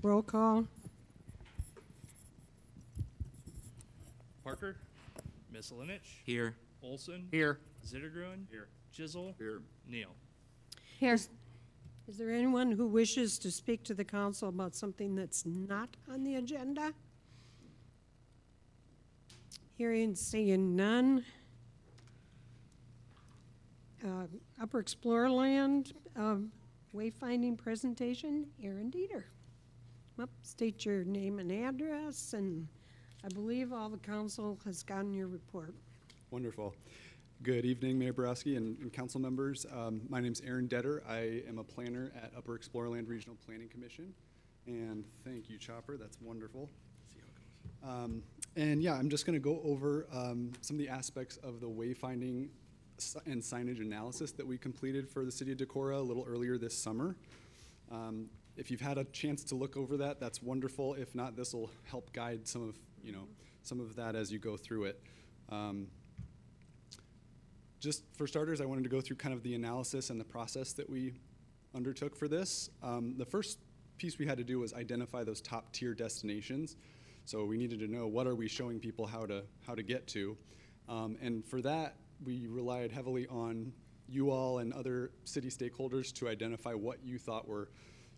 Roll call. Parker, Misselinich, Here. Olson, Here. Zittergruen, here. Chisel, Here. Neal. Here. Is there anyone who wishes to speak to the council about something that's not on the agenda? Hearing, seeing none. Upper Explorerland wayfinding presentation, Aaron Dieter. State your name and address, and I believe all the council has gotten your report. Wonderful. Good evening, Mayor Borowski and council members. My name is Aaron Detter. I am a planner at Upper Explorerland Regional Planning Commission. And thank you, Chopper. That's wonderful. See how it goes. And yeah, I'm just going to go over some of the aspects of the wayfinding and signage analysis that we completed for the city of Decorah a little earlier this summer. If you've had a chance to look over that, that's wonderful. If not, this will help guide some of that as you go through it. Just for starters, I wanted to go through kind of the analysis and the process that we undertook for this. The first piece we had to do was identify those top tier destinations. So we needed to know, what are we showing people how to get to? And for that, we relied heavily on you all and other city stakeholders to identify what you thought were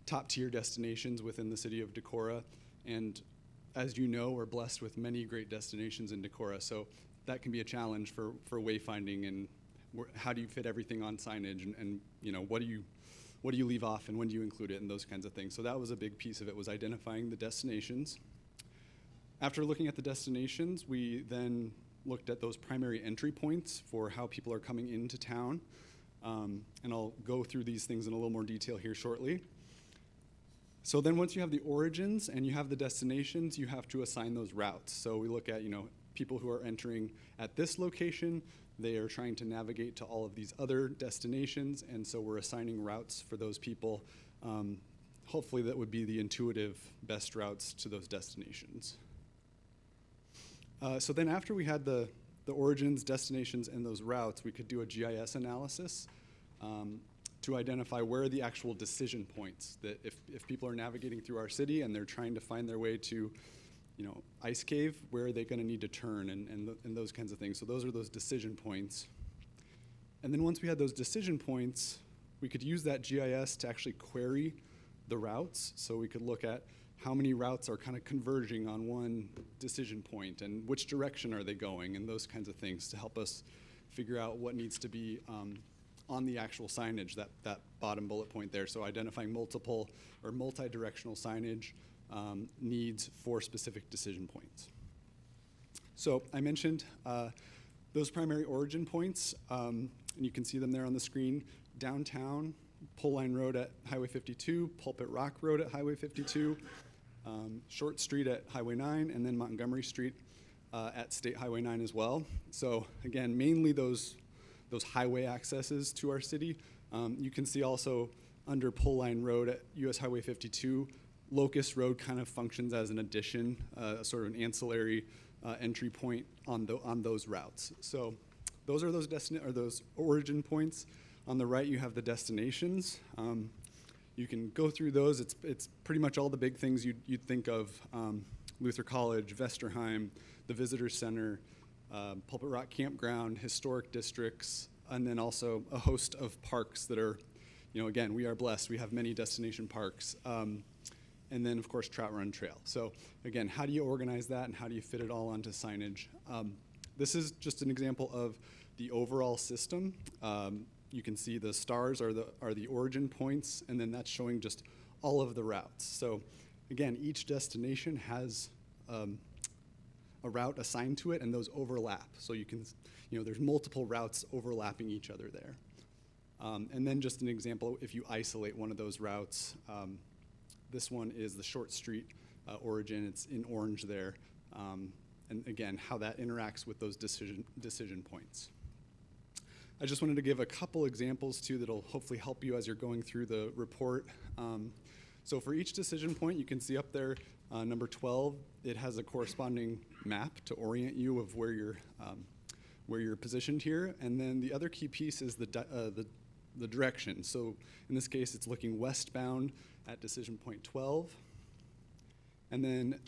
top tier destinations within the city of Decorah. And as you know, we're blessed with many great destinations in Decorah. So that can be a challenge for wayfinding, and how do you fit everything on signage, and you know, what do you leave off, and when do you include it, and those kinds of things. So that was a big piece of it, was identifying the destinations. After looking at the destinations, we then looked at those primary entry points for how people are coming into town. And I'll go through these things in a little more detail here shortly. So then once you have the origins and you have the destinations, you have to assign those routes. So we look at, people who are entering at this location, they are trying to navigate to all of these other destinations, and so we're assigning routes for those people. Hopefully that would be the intuitive best routes to those destinations. So then after we had the origins, destinations, and those routes, we could do a GIS analysis to identify where are the actual decision points, that if people are navigating through our city and they're trying to find their way to Ice Cave, where are they going to need to turn, and those kinds of things. So those are those decision points. And then once we had those decision points, we could use that GIS to actually query the routes. So we could look at how many routes are kind of converging on one decision point, and which direction are they going, and those kinds of things to help us figure out what needs to be on the actual signage, that bottom bullet point there. So identifying multiple or multi-directional signage needs for specific decision points. So I mentioned those primary origin points, and you can see them there on the screen. Downtown, Pole Line Road at Highway 52, Pulpit Rock Road at Highway 52, Short Street at Highway 9, and then Montgomery Street at State Highway 9 as well. So again, mainly those highway accesses to our city. You can see also under Pole Line Road at US Highway 52, Locust Road kind of functions as an addition, sort of an ancillary entry point on those routes. So those are those origin points. On the right, you have the destinations. You can go through those. It's pretty much all the big things you'd think of: Luther College, Vesterheim, the Visitor Center, Pulpit Rock Campground, historic districts, and then also a host of parks that are, again, we are blessed. We have many destination parks. And then, of course, Trout Run Trail. So again, how do you organize that, and how do you fit it all onto signage? This is just an example of the overall system. You can see the stars are the origin points, and then that's showing just all of the routes. So again, each destination has a route assigned to it, and those overlap. So you can, there's multiple routes overlapping each other there. And then just an example, if you isolate one of those routes, this one is the Short Street origin. It's in orange there. And again, how that interacts with those decision points. I just wanted to give a couple examples too that'll hopefully help you as you're going through the report. So for each decision point, you can see up there, number 12, it has a corresponding map to orient you of where you're positioned here. And then the other key piece is the direction. So in this case, it's looking westbound at decision point 12. And then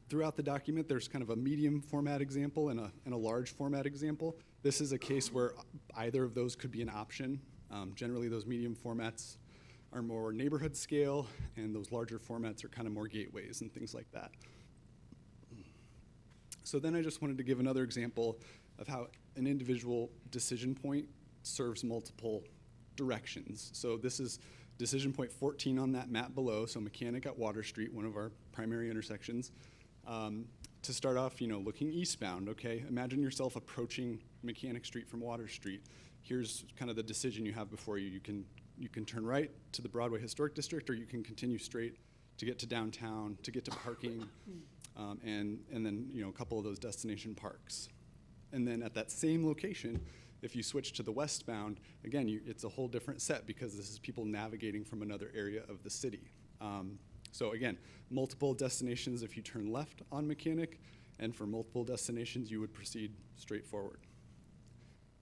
throughout the document, there's kind of a medium format example and a large format example. This is a case where either of those could be an option. Generally, those medium formats are more neighborhood scale, and those larger formats are kind of more gateways and things like that. So then I just wanted to give another example of how an individual decision point serves multiple directions. So this is decision point 14 on that map below, so Mechanic at Water Street, one of our primary intersections. To start off, looking eastbound, okay? Imagine yourself approaching Mechanic Street from Water Street. Here's kind of the decision you have before you. You can turn right to the Broadway Historic District, or you can continue straight to get to downtown, to get to parking, and then a couple of those destination parks. And then at that same location, if you switch to the westbound, again, it's a whole different set because this is people navigating from another area of the city. So again, multiple destinations if you turn left on Mechanic, and for multiple destinations, you would proceed straight forward.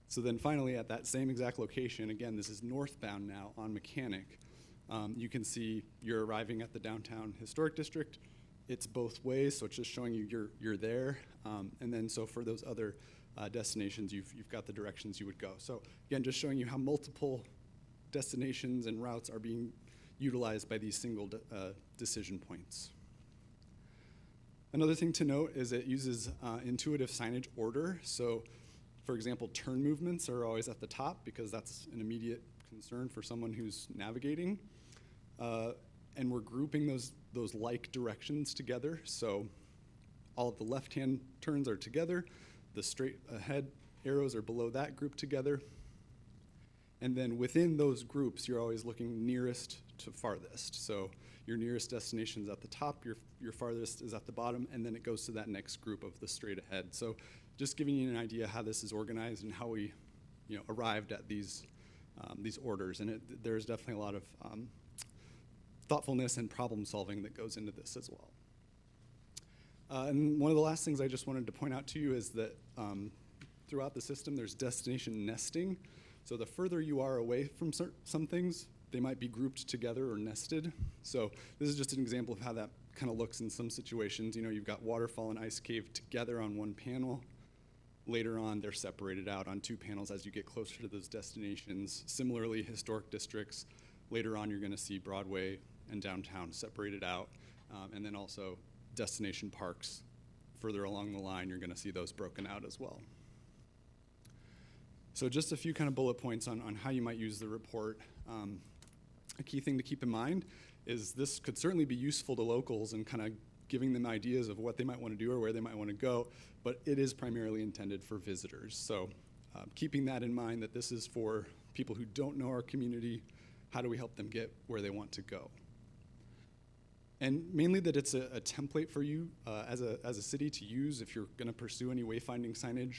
So then finally, at that same exact location, again, this is northbound now on Mechanic, you can see you're arriving at the downtown historic district. It's both ways, so it's just showing you you're there. And then so for those other destinations, you've got the directions you would go. So again, just showing you how multiple destinations and routes are being utilized by these single decision points. Another thing to note is it uses intuitive signage order. So for example, turn movements are always at the top because that's an immediate concern for someone who's navigating. And we're grouping those like directions together. So all of the left-hand turns are together. The straight ahead arrows are below that group together. And then within those groups, you're always looking nearest to farthest. So your nearest destination is at the top, your farthest is at the bottom, and then it goes to that next group of the straight ahead. So just giving you an idea how this is organized and how we arrived at these orders. And there's definitely a lot of thoughtfulness and problem solving that goes into this as well. And one of the last things I just wanted to point out to you is that throughout the system, there's destination nesting. So the further you are away from some things, they might be grouped together or nested. So this is just an example of how that kind of looks in some situations. You've got waterfall and ice cave together on one panel. Later on, they're separated out on two panels as you get closer to those destinations. Similarly, historic districts, later on you're going to see Broadway and downtown separated out. And then also destination parks further along the line, you're going to see those broken out as well. So just a few kind of bullet points on how you might use the report. A key thing to keep in mind is this could certainly be useful to locals and kind of giving them ideas of what they might want to do or where they might want to go, but it is primarily intended for visitors. So keeping that in mind, that this is for people who don't know our community, how do we help them get where they want to go? And mainly that it's a template for you as a city to use if you're going to pursue any wayfinding signage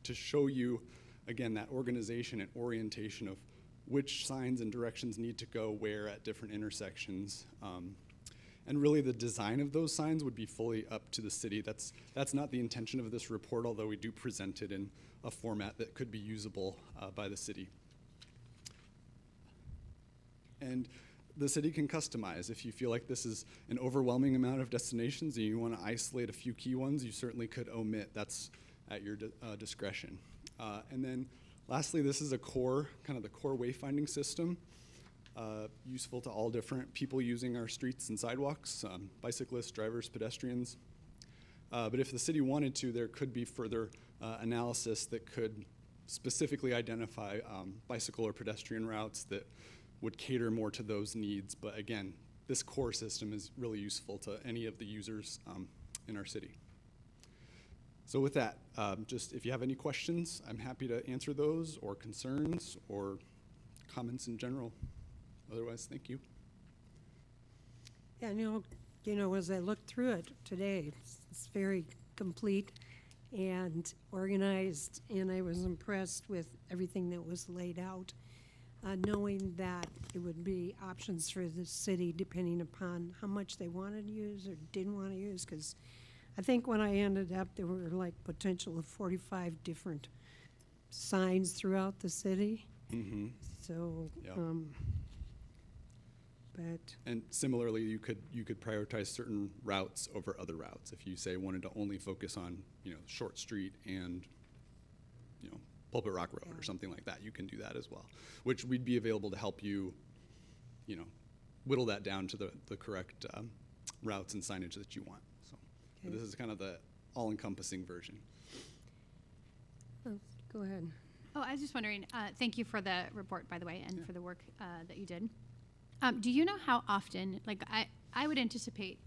to show you, again, that organization and orientation of which signs and directions need to go where at different intersections. And really the design of those signs would be fully up to the city. That's not the intention of this report, although we do present it in a format that could be usable by the city. And the city can customize. If you feel like this is an overwhelming amount of destinations and you want to isolate a few key ones, you certainly could omit. That's at your discretion. And then lastly, this is the core wayfinding system, useful to all different people using our streets and sidewalks, bicyclists, drivers, pedestrians. But if the city wanted to, there could be further analysis that could specifically identify bicycle or pedestrian routes that would cater more to those needs. But again, this core system is really useful to any of the users in our city. So with that, just if you have any questions, I'm happy to answer those, or concerns, or comments in general. Otherwise, thank you. Yeah, as I looked through it today, it's very complete and organized, and I was impressed with everything that was laid out, knowing that it would be options for the city depending upon how much they wanted to use or didn't want to use, because I think when I ended up, there were like potential of 45 different signs throughout the city. Mm-hmm. So, Yeah. but, And similarly, you could prioritize certain routes over other routes. If you say wanted to only focus on, Short Street and, Pulpit Rock Road or something like that, you can do that as well, which we'd be available to help you, whittle that down to the correct routes and signage that you want. So Okay. this is kind of the all-encompassing version. oh, go ahead. Oh, I was just wondering, thank you for the report, by the way, and for the work that you did. Do you know how often, like, I would anticipate,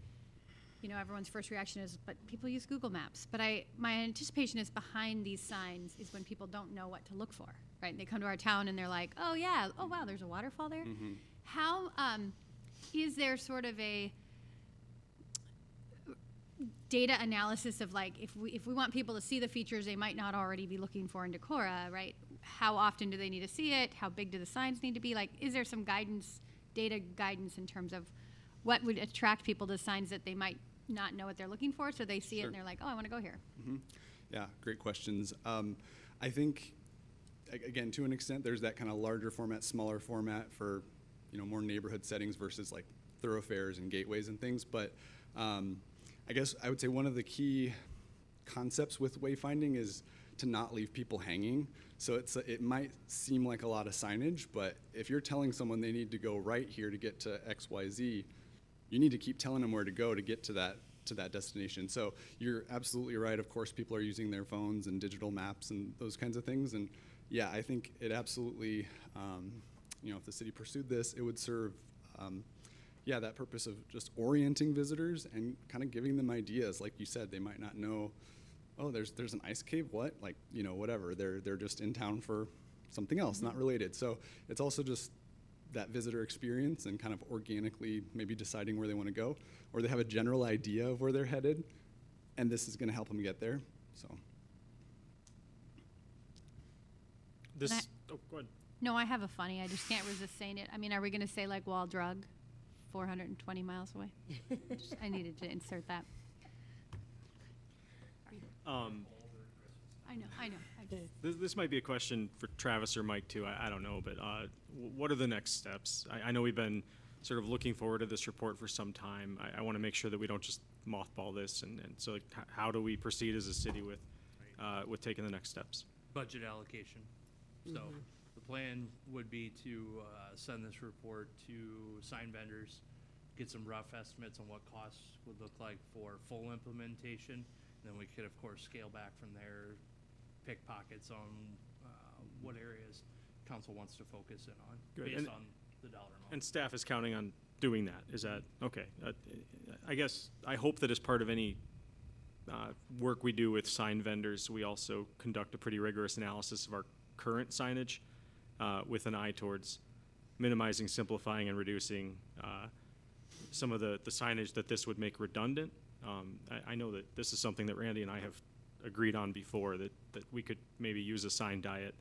everyone's first reaction is, but people use Google Maps. But my anticipation is behind these signs is when people don't know what to look for, right? They come to our town and they're like, oh, yeah, oh, wow, there's a waterfall there. Mm-hmm. How, is there sort of a data analysis of, like, if we want people to see the features they might not already be looking for in Decorah, right? How often do they need to see it? How big do the signs need to be? Like, is there some data guidance in terms of what would attract people to signs that they might not know what they're looking for, so they see it Sure. and they're like, oh, I want to go here? Mm-hmm. Yeah, great questions. I think, again, to an extent, there's that kind of larger format, smaller format for, more neighborhood settings versus like thoroughfares and gateways and things. But I guess I would say one of the key concepts with wayfinding is to not leave people hanging. So it might seem like a lot of signage, but if you're telling someone they need to go right here to get to X, Y, Z, you need to keep telling them where to go to get to that destination. So you're absolutely right. Of course, people are using their phones and digital maps and those kinds of things. And yeah, I think it absolutely, if the city pursued this, it would serve, that purpose of just orienting visitors and kind of giving them ideas. Like you said, they might not know, oh, there's an ice cave, what? Like, whatever. They're just in town for something else, not related. So it's also just that visitor experience and kind of organically maybe deciding where they want to go, or they have a general idea of where they're headed, and this is going to help them get there. So Go ahead. No, I have a funny. I just can't resist saying it. I mean, are we going to say, like, Wall Drug, 420 miles away? I needed to insert that. I know. This might be a question for Travis or Mike too. I don't know, but what are the next steps? I know we've been sort of looking forward to this report for some time. I want to make sure that we don't just mothball this, and so like, how do we proceed as a city with taking the next steps? Budget allocation. So the plan would be to send this report to sign vendors, get some rough estimates on what costs would look like for full implementation. Then we could, of course, scale back from there, pick pockets on what areas council wants to focus in on based on the dollar amount. And staff is counting on doing that. Is that okay? I guess I hope that as part of any work we do with sign vendors, we also conduct a pretty rigorous analysis of our current signage with an eye towards minimizing, simplifying, and reducing some of the signage that this would make redundant. I know that this is something that Randy and I have agreed on before, that we could maybe use a sign diet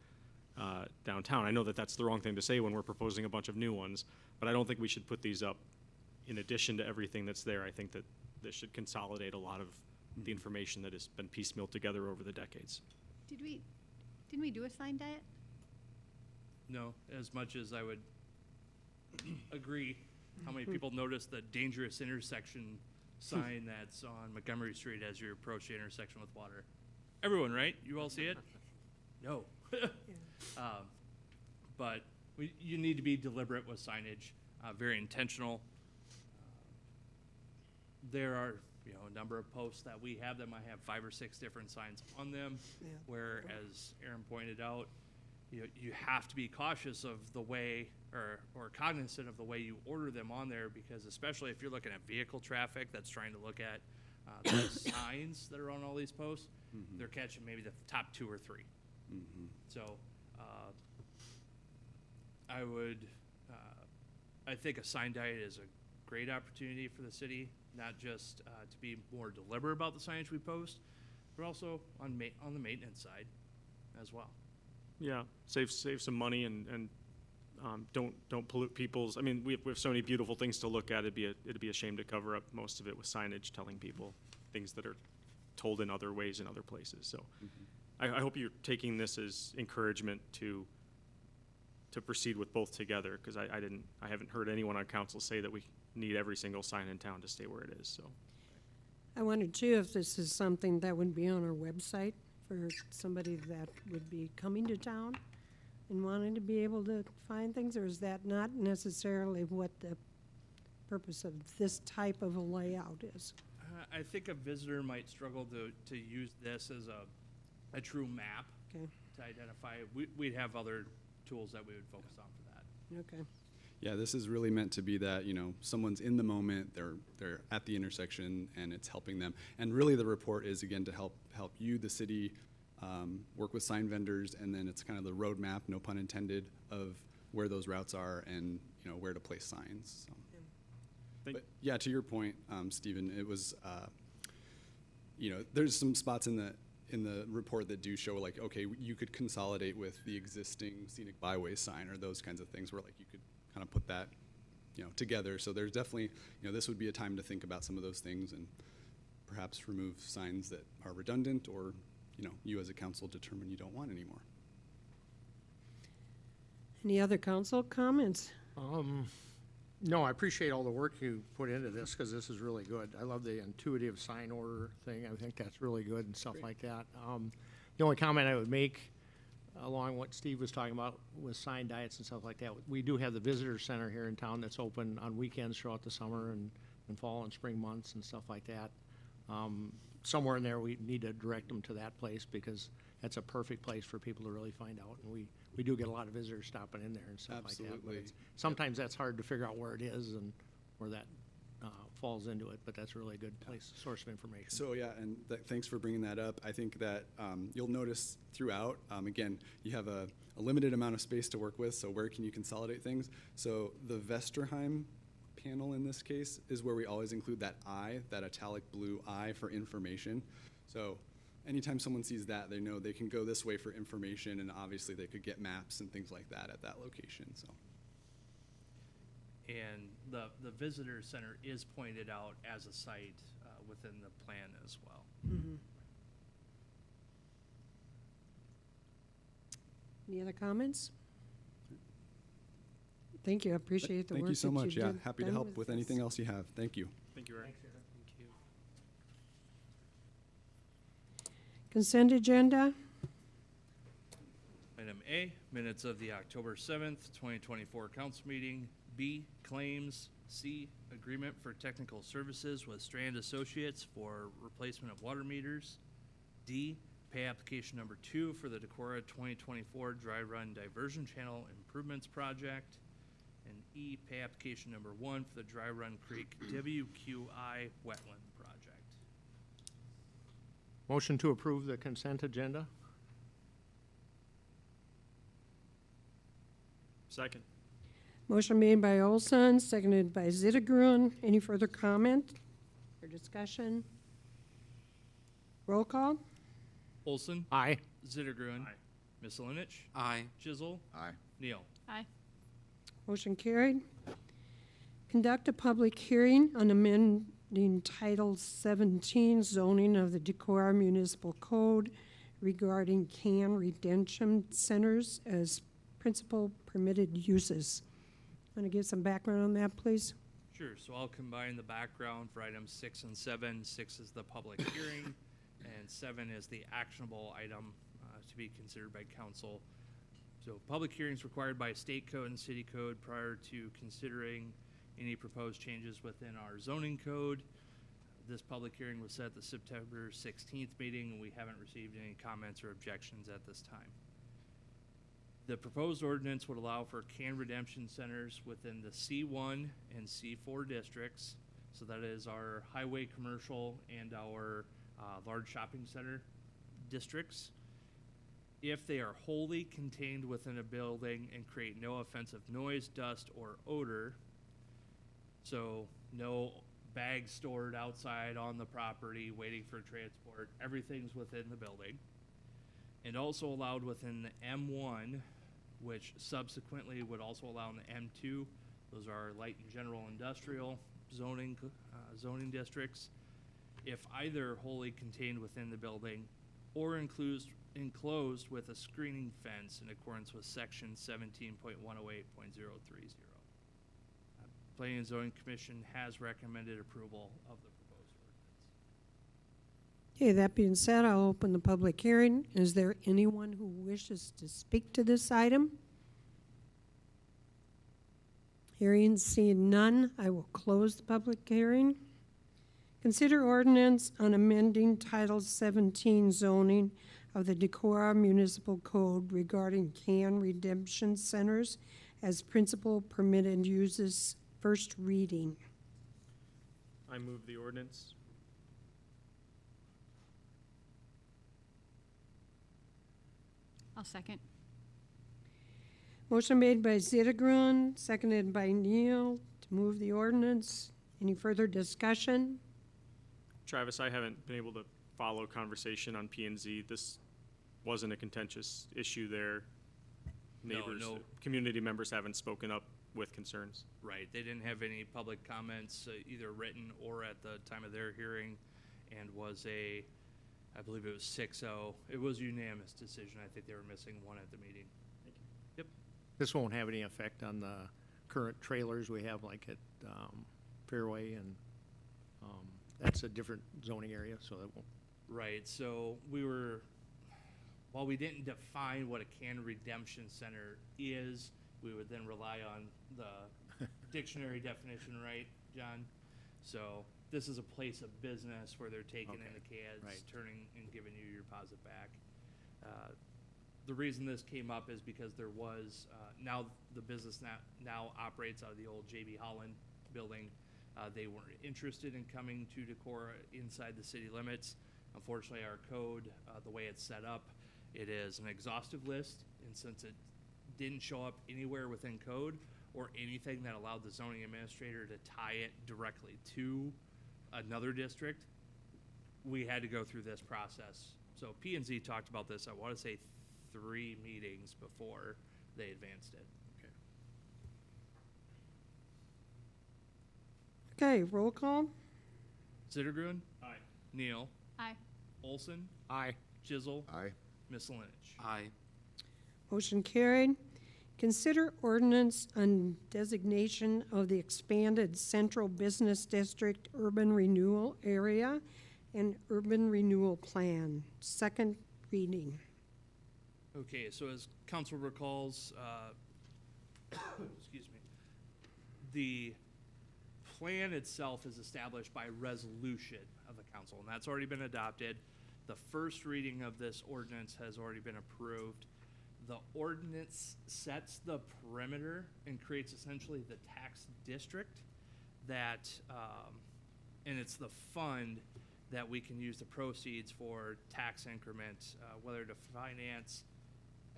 downtown. I know that that's the wrong thing to say when we're proposing a bunch of new ones, but I don't think we should put these up in addition to everything that's there. I think that this should consolidate a lot of the information that has been piecemealed together over the decades. Didn't we do a sign diet? No, as much as I would agree, how many people notice the dangerous intersection sign that's on Montgomery Street as you approach the intersection with water? Everyone, right? You all see it? No. But you need to be deliberate with signage, very intentional. There are, a number of posts that we have that might have 5 or 6 different signs on them, where, as Aaron pointed out, you have to be cautious of the way or cognizant of the way you order them on there, because especially if you're looking at vehicle traffic that's trying to look at the signs that are on all these posts, they're catching maybe the top 2 or 3. So I think a sign diet is a great opportunity for the city, not just to be more deliberate about the signage we post, but also on the maintenance side as well. Yeah, save some money and don't pollute people's. I mean, we have so many beautiful things to look at. It'd be a shame to cover up most of it with signage telling people things that are told in other ways in other places. So I hope you're taking this as encouragement to to proceed with both together, because I haven't heard anyone on council say that we need every single sign in town to stay where it is, so. I wondered too if this is something that would be on our website for somebody that would be coming to town and wanting to be able to find things, or is that not necessarily what the purpose of this type of a layout is? I think a visitor might struggle to use this as a true map Okay, to identify. We'd have other tools that we would focus on for that. okay. Yeah, this is really meant to be that, you know, someone's in the moment, they're at the intersection, and it's helping them. And really, the report is, again, to help you, the city, work with sign vendors, and then it's kind of the roadmap, no pun intended, of where those routes are and, you know, where to place signs. So. But yeah, to your point, Stephen, it was, you know, there's some spots in the report that do show, like, okay, you could consolidate with the existing scenic byway sign or those kinds of things where, like, you could kind of put that, you know, together. So there's definitely, you know, this would be a time to think about some of those things and perhaps remove signs that are redundant, or, you know, you as a council determine you don't want anymore. Any other council comments? No, I appreciate all the work you put into this, because this is really good. I love the intuitive sign order thing. I think that's really good and stuff like that. The only comment I would make along what Steve was talking about with sign diets and stuff like that, we do have the visitor center here in town that's open on weekends throughout the summer and fall and spring months and stuff like that. Somewhere in there, we need to direct them to that place, because that's a perfect place for people to really find out. And we do get a lot of visitors stopping in there and stuff like that. Absolutely. But sometimes that's hard to figure out where it is and where that falls into it, but that's a really good place, source of information. So yeah, and thanks for bringing that up. I think that you'll notice throughout, again, you have a limited amount of space to work with, so where can you consolidate things? So the Vesterheim panel in this case is where we always include that I, that italic blue I, for information. So anytime someone sees that, they know they can go this way for information, and obviously they could get maps and things like that at that location. So. And the visitor center is pointed out as a site within the plan as well. Mm-hmm. Any other comments? Thank you, I appreciate the work Thank you so that much. Yeah, did- happy to done help with this. anything else you have. Thank you. Thank you, Eric. Thank you. Consent agenda, Item A, minutes of the October 7th, 2024 council meeting. B, claims. C, agreement for technical services with Strand Associates for replacement of water meters. D, pay application number 2 for the Decorah 2024 dry run diversion channel improvements project. And E, pay application number 1 for the Dry Run Creek WQI wetland project. Motion to approve the consent agenda? Second. motion made by Olson, seconded by Zittergrun. Any further comment or discussion? Roll call? Olson. Aye. Zittergrun. Aye. Misselinich. Aye. Chisel. Aye. Neal. Aye. Motion carried. Conduct a public hearing on amending Title 17 zoning of the Decorah Municipal Code regarding can redemption centers as principal permitted uses. Want to give some background on that, please? Sure, so I'll combine the background for items 6 and 7. 6 is the public hearing, and 7 is the actionable item to be considered by council. So public hearings required by state code and city code prior to considering any proposed changes within our zoning code. This public hearing was set at the September 16th meeting, and we haven't received any comments or objections at this time. The proposed ordinance would allow for can redemption centers within the C1 and C4 districts. So that is our highway, commercial, and our large shopping center districts. If they are wholly contained within a building and create no offensive noise, dust, or odor, so no bags stored outside on the property waiting for transport, everything's within the building. And also allowed within the M1, which subsequently would also allow in the M2. Those are light and general industrial zoning districts. If either wholly contained within the building or enclosed enclosed with a screening fence in accordance with section 17.108.030. Planning and Zoning Commission has recommended approval of the proposed ordinance. Okay, that being said, I'll open the public hearing. Is there anyone who wishes to speak to this item? Hearing, seeing none, I will close the public hearing. Consider ordinance on amending Title 17 zoning of the Decorah Municipal Code regarding can redemption centers as principal permitted uses, first reading. I move the ordinance. I'll second. Motion made by Zittergrund, seconded by Neal to move the ordinance. Any further discussion? Travis, I haven't been able to follow conversation on P and Z. This wasn't a contentious issue there. Neighbors, no. community members haven't spoken up with concerns. Right, they didn't have any public comments, either written or at the time of their hearing, and was I believe it was 6-0. It was a unanimous decision. I think they were missing one at the meeting. Yep. This won't have any effect on the current trailers we have, like at Fairway, and that's a different zoning area, so that won't. Right, so while we didn't define what a can redemption center is, we would then rely on the dictionary definition, right, John? So this is a place of business where they're taking in the cans, right. turning and giving you your deposit back. The reason this came up is because there was, now the business now operates out of the old J.B. Holland building. They weren't interested in coming to Decorah inside the city limits. Unfortunately, our code, the way it's set up, it is an exhaustive list, and since it didn't show up anywhere within code or anything that allowed the zoning administrator to tie it directly to another district, we had to go through this process. So P&Z talked about this, I want to say 3 meetings before they advanced it. Okay, roll call. Zittergrund? Aye. Neal? Aye. Olson? Aye. Chisel? Aye. Miscelinich? Aye. Motion carried. Consider ordinance on designation of the expanded Central Business District Urban Renewal Area and Urban Renewal Plan, second reading. Okay, so as council recalls, excuse me, the plan itself is established by resolution of the council, and that's already been adopted. The first reading of this ordinance has already been approved. The ordinance sets the perimeter and creates essentially the tax district that, and it's the fund that we can use the proceeds for tax increments, whether to finance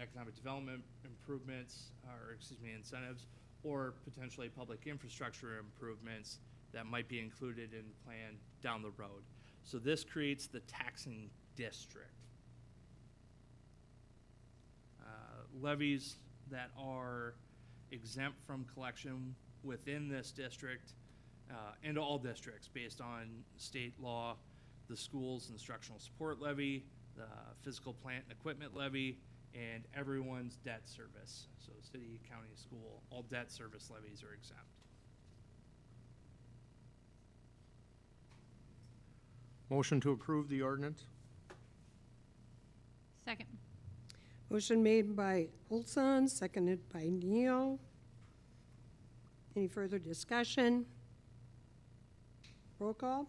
economic development improvements, or excuse me, incentives, or potentially public infrastructure improvements that might be included in the plan down the road. So this creates the taxing district. Levies that are exempt from collection within this district and all districts based on state law, the school's instructional support levy, the physical plant and equipment levy, and everyone's debt service. So city, county, school, all debt service levies are exempt. Motion to approve the ordinance? Second. Motion made by Olson, seconded by Neal. Any further discussion? Roll call.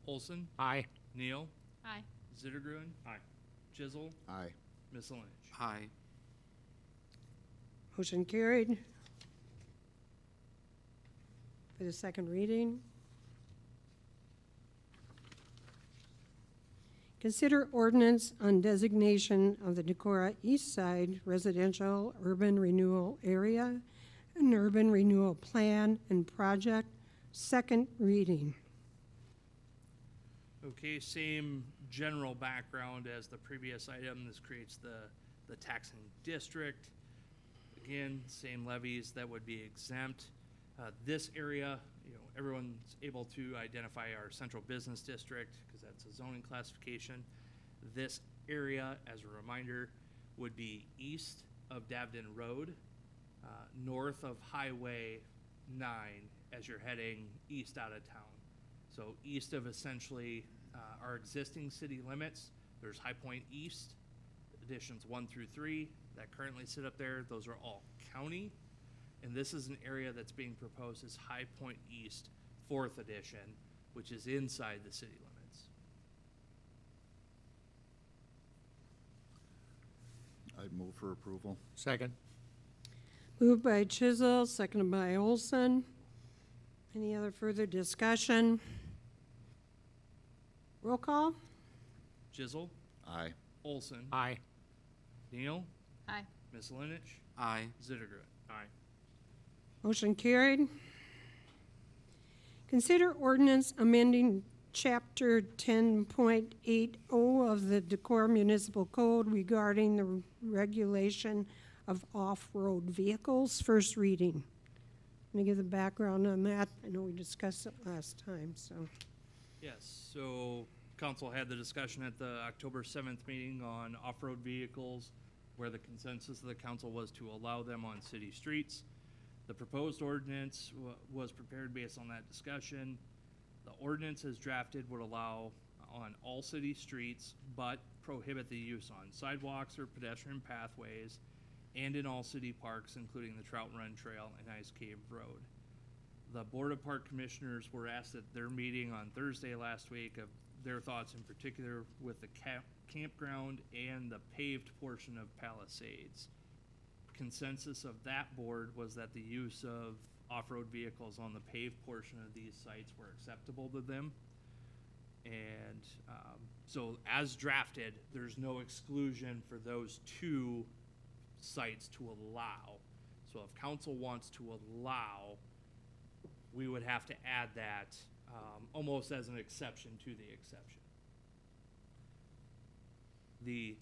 Olson, Aye. Neal, Aye. Zittergrund, Aye. Chisel, Aye. Miscelinich. Aye. Motion carried. For the second reading. Consider ordinance on designation of the Decorah East Side Residential Urban Renewal Area and Urban Renewal Plan and Project, second reading. Okay, same general background as the previous item. This creates the taxing district. Again, same levies that would be exempt. This area, everyone's able to identify our central business district because that's a zoning classification. This area, as a reminder, would be east of Davden Road, north of Highway 9 as you're heading east out of town. So east of essentially our existing city limits, there's High Point East, additions 1 through 3 that currently sit up there. Those are all county. And this is an area that's being proposed as High Point East, 4th edition, which is inside the city limits. I'd move for approval. Second. Moved by Chisel, seconded by Olson. Any other further discussion? Roll call? Chisel, Aye. Olson, Aye. Neal, Aye. Ms. Linich, Aye. Zittergrutt. Aye. Motion carried. Consider ordinance amending Chapter 10.80 of the Decorah Municipal Code regarding the regulation of off-road vehicles. First reading. Let me give the background on that. I know we discussed it last time, so. Yes, so council had the discussion at the October 7th meeting on off-road vehicles, where the consensus of the council was to allow them on city streets. The proposed ordinance was prepared based on that discussion. The ordinance as drafted would allow on all city streets, but prohibit the use on sidewalks or pedestrian pathways, and in all city parks, including the Trout Run Trail and Ice Cave Road. The Board of Park Commissioners were asked at their meeting on Thursday last week of their thoughts in particular with the campground and the paved portion of Palisades. Consensus of that board was that the use of off-road vehicles on the paved portion of these sites were acceptable to them. And so as drafted, there's no exclusion for those two sites to allow. So if council wants to allow, we would have to add that almost as an exception to the exception. The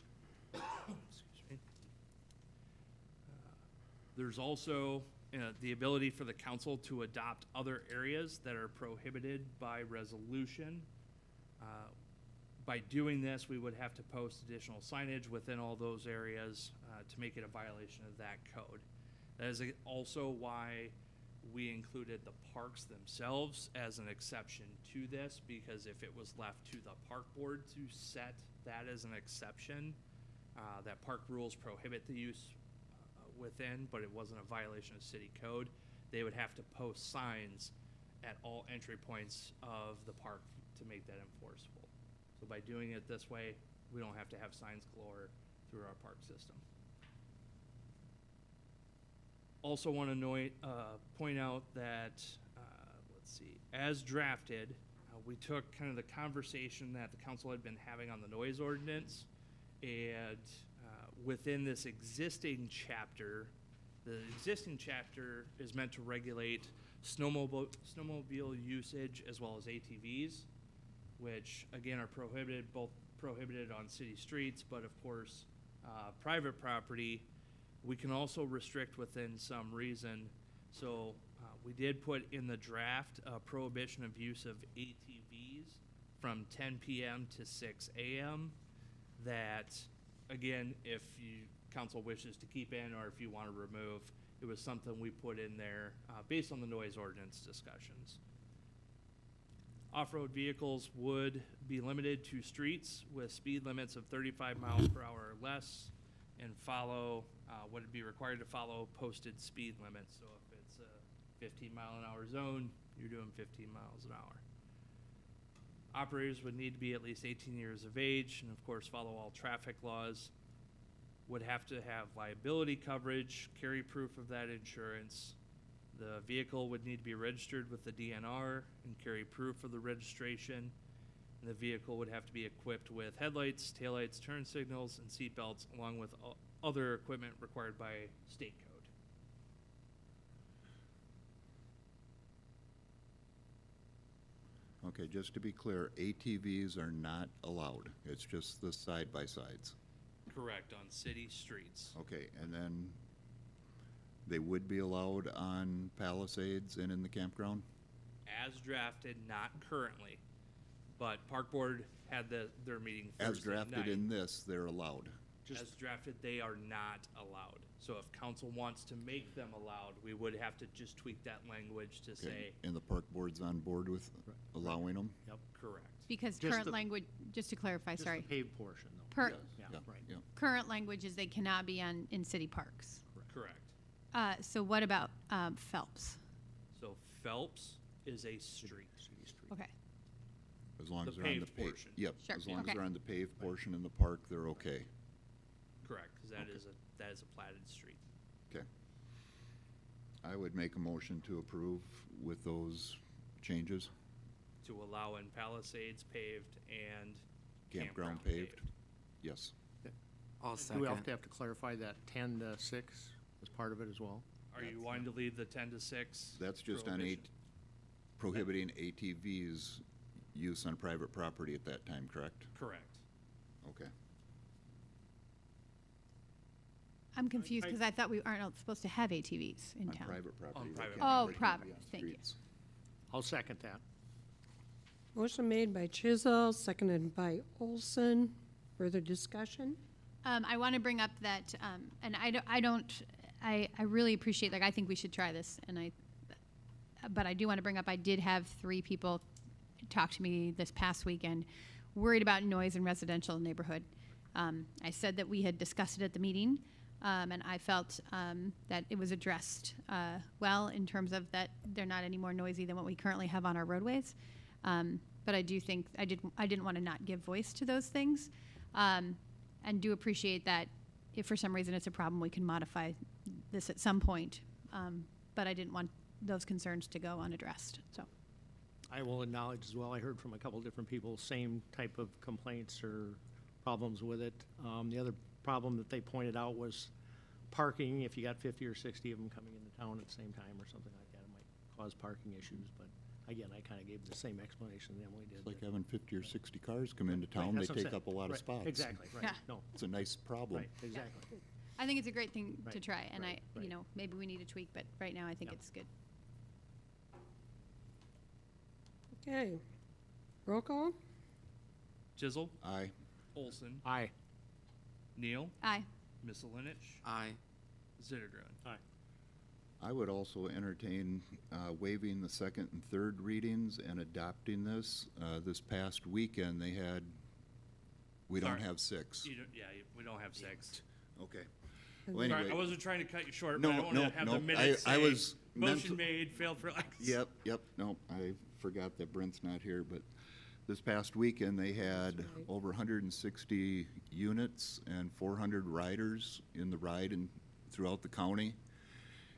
excuse me. There's also the ability for the council to adopt other areas that are prohibited by resolution. By doing this, we would have to post additional signage within all those areas to make it a violation of that code. That is also why we included the parks themselves as an exception to this, because if it was left to the park board to set that as an exception, that park rules prohibit the use within, but it wasn't a violation of city code, they would have to post signs at all entry points of the park to make that enforceable. So by doing it this way, we don't have to have signs galore through our park system. Also want to point out that, let's see, as drafted, we took kind of the conversation that the council had been having on the noise ordinance, and within this existing chapter, the existing chapter is meant to regulate snowmobile usage as well as ATVs, which again are both prohibited on city streets, but of course, private property, we can also restrict within some reason. So we did put in the draft a prohibition of use of ATVs from 10 p.m. to 6 a.m. that, again, if council wishes to keep in or if you want to remove, it was something we put in there based on the noise ordinance discussions. Off-road vehicles would be limited to streets with speed limits of 35 miles per hour or less, and would be required to follow posted speed limits. So if it's a 15-mile-an-hour zone, you're doing 15 miles an hour. Operators would need to be at least 18 years of age, and of course follow all traffic laws. Would have to have liability coverage, carry proof of that insurance. The vehicle would need to be registered with the DNR and carry proof of the registration. And the vehicle would have to be equipped with headlights, taillights, turn signals, and seat belts, along with other equipment required by state code. Okay, just to be clear, ATVs are not allowed. It's just the side-by-sides. Correct, on city streets. Okay, and then they would be allowed on Palisades and in the campground? As drafted, not currently, but Park Board had their meeting As Thursday drafted night. in this, they're allowed. As drafted, they are not allowed. So if council wants to make them allowed, we would have to just tweak that language to Okay. say And the park board's on board with allowing them? correct. Because Just current the- language, just to clarify, Just the sorry, paved portion, though. per, Yeah, right. Yeah. current language is they cannot be in city parks. Correct. So what about Phelps? So Phelps is a street. Okay, As long The as they're on the paved paved. portion. Yep, Sure, as long as okay. they're on the paved portion in the park, they're okay. Correct, because that is a platted street. Okay. I would make a motion to approve with those changes. To allow in Palisades paved and Campground paved. Yes. I'll Do we second. have to clarify that 10 to 6 as part of it as well? Are you wanting to leave the 10 to 6? That's just on prohibition? prohibiting ATVs use on private property at that time, correct? Correct. Okay. I'm confused because I thought we aren't supposed to have ATVs in On town. private property. they private can't Oh, regularly private, be on thank you. streets. I'll second that. Motion made by Chisholm, seconded by Olson. Further discussion? I want to bring up that, and I really appreciate, like, I think we should try this, but I do want to bring up, I did have 3 people talk to me this past weekend, worried about noise in residential neighborhood. I said that we had discussed it at the meeting, and I felt that it was addressed well in terms of that they're not any more noisy than what we currently have on our roadways. But I do think, I didn't want to not give voice to those things. And do appreciate that if for some reason it's a problem, we can modify this at some point. But I didn't want those concerns to go unaddressed, so. I will acknowledge as well, I heard from a couple different people, same type of complaints or problems with it. The other problem that they pointed out was parking. If you got 50 or 60 of them coming into town at the same time or something like that, it might cause parking issues. But again, I kind of gave the same explanation that Emily did. It's like that- having 50 or 60 cars come into Right, town, they that's what I'm take saying. up a lot of Right, spots. Exactly, right. Yeah. No, It's a nice problem. right, exactly. I think it's a great thing to Right, try, and right, right. maybe we need a tweak, but right now I think Yep. it's good. Okay. Roll call? Chisel, Aye. Olson, Aye. Neal, Aye. Miscelinich, Aye. Zittergren. I would also entertain waiving the second and third readings and adopting this. This past weekend, they had, we don't Sorry. have 6. We don't have 6. Okay. Well, Sorry, I anyway, wasn't trying to cut you short, No, but I don't want no, to have no, the minutes I say, was motion mental- made, failed for lack. yep, no, I forgot that Brent's not here, but this past weekend, they had right. over 160 units and 400 riders in the ride and throughout the county.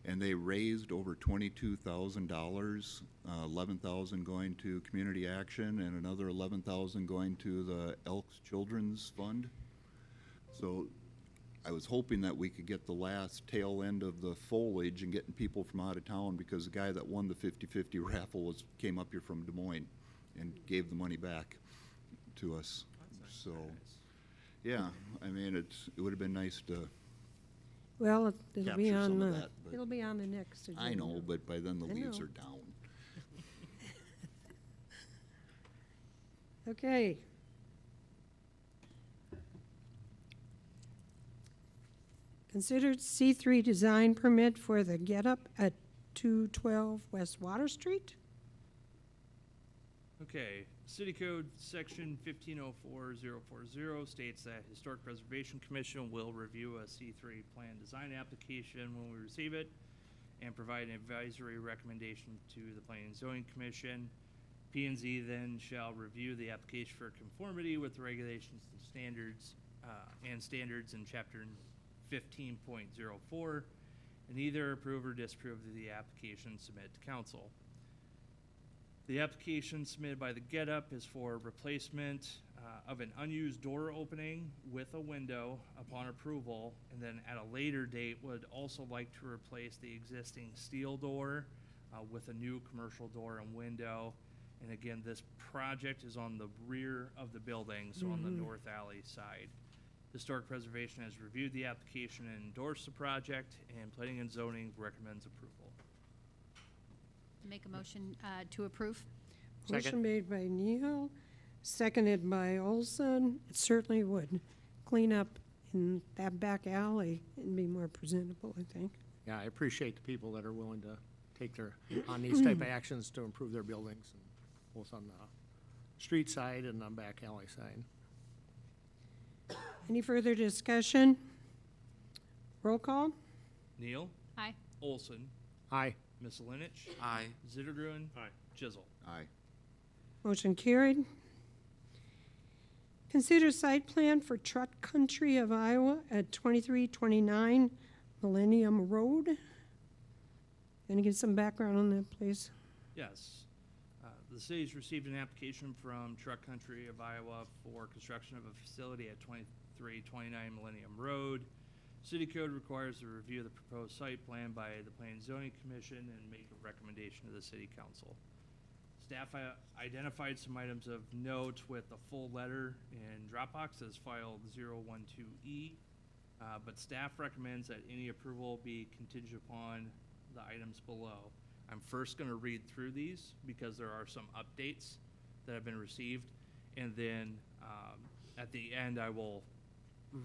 And they raised over $22,000, 11,000 going to community action and another 11,000 going to the Elks Children's Fund. So I was hoping that we could get the last tail end of the foliage and getting people from out of town, because the guy that won the 50-50 raffle came up here from Des Moines and gave the money back to us. So, yeah, I mean, it would have been nice to, Well, it'll be Capture on some of the, that, but- it'll be on the next agenda. I know, but by then the I leaves know. are down. Okay. Considered C3 design permit for the Get Up at 212 West Water Street? Okay, City Code Section 1504040 states that Historic Preservation Commission will review a C3 plan design application when we receive it and provide an advisory recommendation to the Planning and Zoning Commission. P&Z then shall review the application for conformity with the regulations and standards in Chapter 15.04, and either approve or disapprove the application submitted to council. The application submitted by the Get Up is for replacement of an unused door opening with a window upon approval, and then at a later date would also like to replace the existing steel door with a new commercial door and window. And again, this project is on the rear of the building, so on the north alley side. Historic Preservation has reviewed the application and endorsed the project, and Planning and Zoning recommends approval. Make a motion to approve. Motion Second. made by Neal, seconded by Olson. It certainly would clean up in that back alley and be more presentable, I think. Yeah, I appreciate the people that are willing to take on these type of actions to improve their buildings, and both on the street side and on back alley side. Any further discussion? Roll call? Neal, Aye. Olson, Aye. Misselinich, Aye. Zittergruen, Aye. Chisel. Aye. Motion carried. Consider site plan for Truck Country of Iowa at 2329 Millennium Road. Can you give some background on that, please? Yes. The city's received an application from Truck Country of Iowa for construction of a facility at 2329 Millennium Road. City code requires a review of the proposed site plan by the Planning and Zoning Commission and make a recommendation to the city council. Staff identified some items of note with the full letter in Dropbox as filed 012E, but staff recommends that any approval be contingent upon the items below. I'm first going to read through these because there are some updates that have been received, and then at the end I will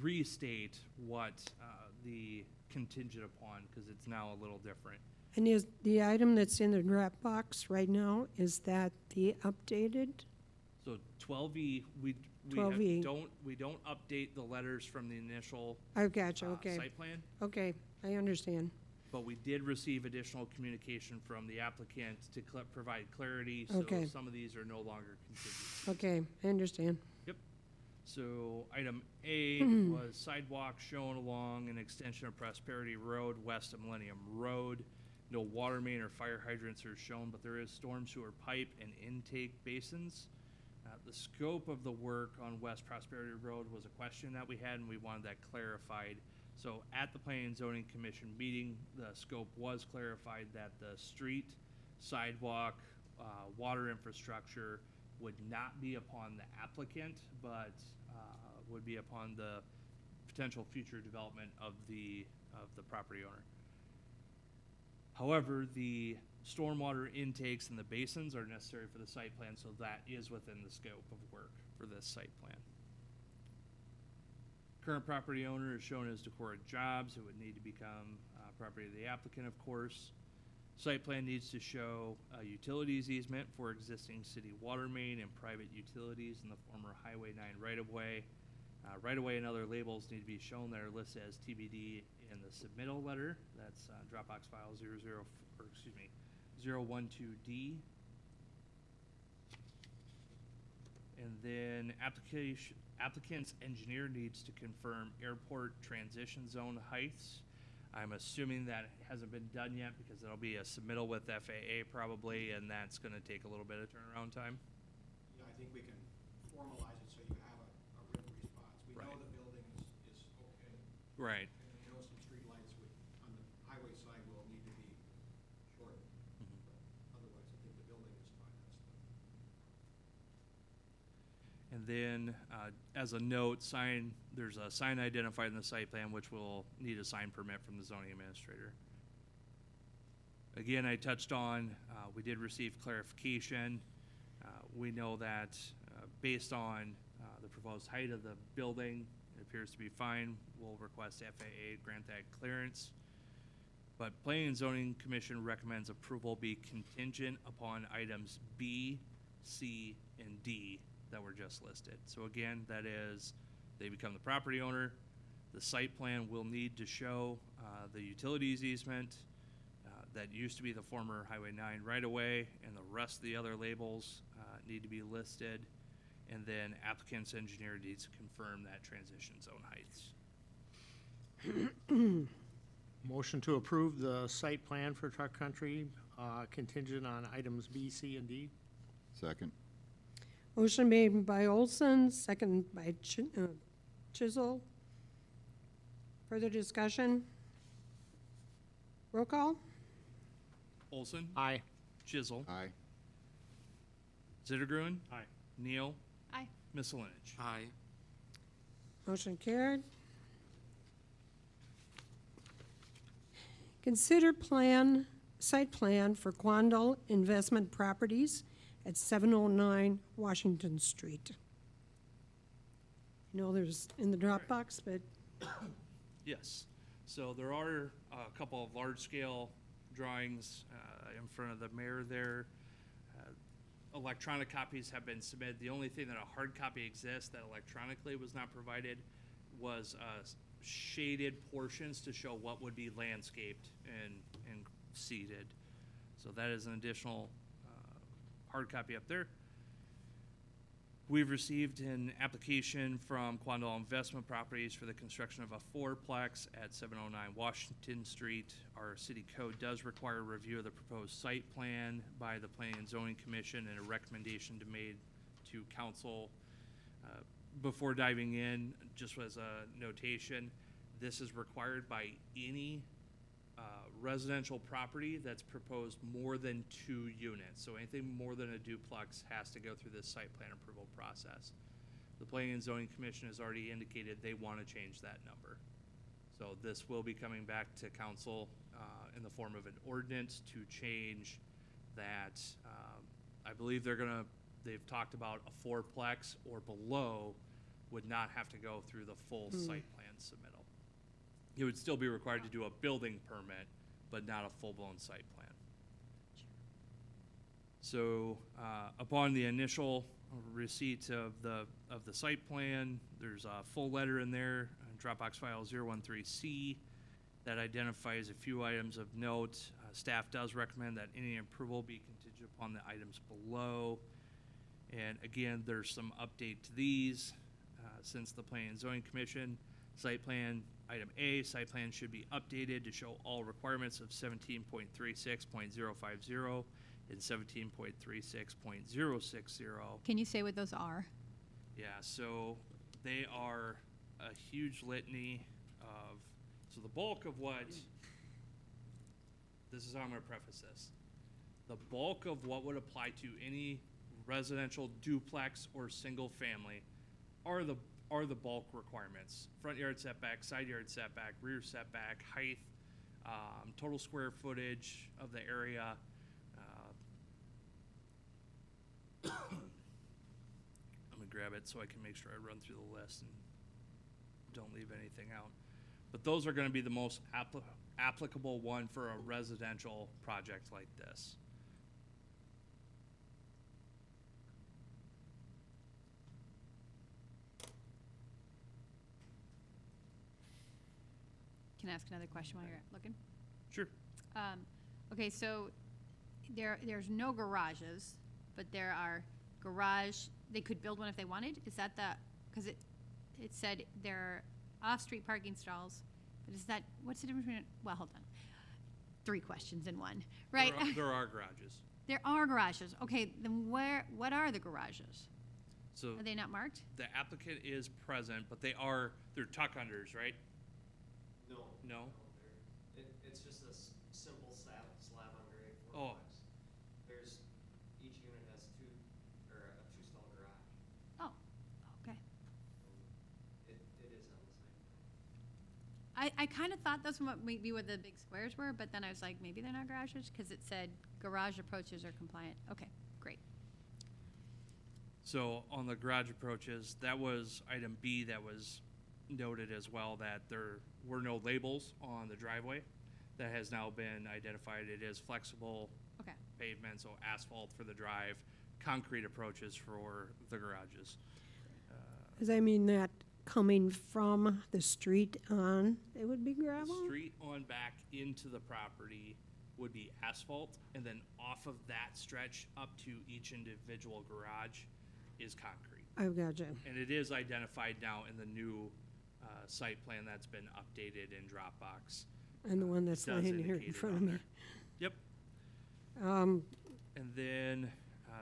restate what the contingent upon, because it's now a little different. And is the item that's in the Dropbox right now, is that the updated? So 12E, we 12E. don't update the letters from the initial I gotcha, okay. site plan, Okay, I understand. but we did receive additional communication from the applicant to provide clarity, so Okay. some of these are no longer contingent. Okay, I understand. So item A was sidewalk shown along an extension of Prosperity Road west of Millennium Road. No water main or fire hydrants are shown, but there is storm sewer pipe and intake basins. The scope of the work on West Prosperity Road was a question that we had, and we wanted that clarified. So at the Planning and Zoning Commission meeting, the scope was clarified that the street, sidewalk, water infrastructure would not be upon the applicant, but would be upon the potential future development of the property owner. However, the stormwater intakes and the basins are necessary for the site plan, so that is within the scope of work for this site plan. Current property owner is shown as Decorah Jobs. It would need to become property of the applicant, of course. Site plan needs to show a utilities easement for existing city water main and private utilities in the former Highway 9 right-of-way. Right-of-way and other labels need to be shown that are listed as TBD in the submittal letter. That's Dropbox file 012D. And then applicant's engineer needs to confirm airport transition zone heights. I'm assuming that hasn't been done yet because it'll be a submittal with FAA probably, and that's going to take a little bit of turnaround time. Yeah, I think we can formalize it so you have a written response. We know Right. the building is okay. Right. And we know some streetlights on the highway side will need to be shortened. Mhm. But otherwise, I think the building is fine. And then, as a note, there's a sign identified in the site plan which will need a sign permit from the zoning administrator. Again, I touched on, we did receive clarification. We know that based on the proposed height of the building, it appears to be fine. We'll request FAA grant that clearance. But Planning and Zoning Commission recommends approval be contingent upon items B, C, and D that were just listed. So again, that is, they become the property owner. The site plan will need to show the utilities easement that used to be the former Highway 9 right-of-way, and the rest of the other labels need to be listed. And then applicant's engineer needs to confirm that transition zone heights. Motion to approve the site plan for Truck Country, contingent on items B, C, and D. Second. Motion made by Olson, second by Chisel. Further discussion? Roll call? Olson? Aye. Chisel? Aye. Zittergruen? Aye. Neal? Aye. Misselinich? Aye. Motion carried. Consider site plan for Quandal Investment Properties at 709 Washington Street. You know, there's in the Dropbox, but Yes. So there are a couple of large-scale drawings in front of the mayor there. Electronic copies have been submitted. The only thing that a hard copy exists that electronically was not provided was shaded portions to show what would be landscaped and seeded. So that is an additional hard copy up there. We've received an application from Quandale Investment Properties for the construction of a fourplex at 709 Washington Street. Our city code does require review of the proposed site plan by the Planning and Zoning Commission and a recommendation to made to council. Before diving in, just as a notation, this is required by any residential property that's proposed more than 2 units. So anything more than a duplex has to go through this site plan approval process. The Planning and Zoning Commission has already indicated they want to change that number. So this will be coming back to council in the form of an ordinance to change that. I believe they've talked about a fourplex or below would not have to go through the full site plan submittal. You would still be required to do a building permit, but not a full-blown site plan. So upon the initial receipt of the site plan, there's a full letter in there, Dropbox file 013C, that identifies a few items of note. Staff does recommend that any approval be contingent upon the items below. And again, there's some update to these since the Planning and Zoning Commission. Site plan, item A, site plan should be updated to show all requirements of 17.36.050 and 17.36.060. Can you say what those are? Yeah, so they are a huge litany of, so the bulk of what, this is how I'm gonna preface this. The bulk of what would apply to any residential duplex or single family are the bulk requirements. Front yard setback, side yard setback, rear setback, height, total square footage of the area. I'm gonna grab it so I can make sure I run through the list and don't leave anything out. But those are gonna be the most applicable one for a residential project like this. Can I ask another question while you're looking? Sure. Okay, so there's no garages, but there are they could build one if they wanted? Is that because it said there are off-street parking stalls, but what's the difference between, well, hold on. 3 questions in one, right? There are garages. There are garages. Okay, then what are the garages? So Are they not marked? the applicant is present, but they're tuck unders, right? No? It's just a simple slab on grade Oh. fourplex. Each unit has a 2-stall garage. Oh, okay. It is on the site plan. I kind of thought that's what maybe what the big squares were, but then I was like, maybe they're not garages because it said garage approaches are compliant. Okay, great. So on the garage approaches, that was item B that was noted as well, that there were no labels on the driveway. That has now been identified. It is flexible Okay. pavement, so asphalt for the drive, concrete approaches for the garages. does that mean that coming from the street on, it would be The gravel? street on back into the property would be asphalt, and then off of that stretch up to each individual garage is concrete. I've got you. And it is identified now in the new site plan that's been updated in Dropbox. And the one that's Does laying here in indicate it front of on me. there. Yep. And then,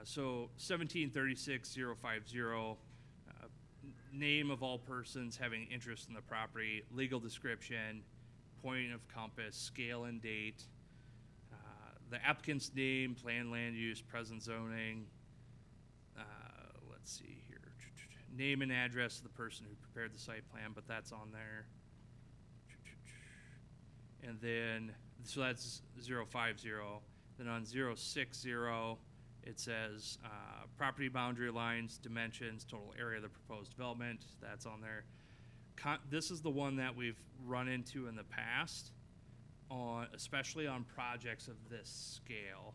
so 1736.050, name of all persons having interest in the property, legal description, point of compass, scale and date, the applicant's name, plan, land use, present zoning. Let's see here. Name and address of the person who prepared the site plan, but that's on there. And then, so that's 050. Then on 060, It says, property boundary lines, dimensions, total area of the proposed development, that's on there. This is the one that we've run into in the past, especially on projects of this scale.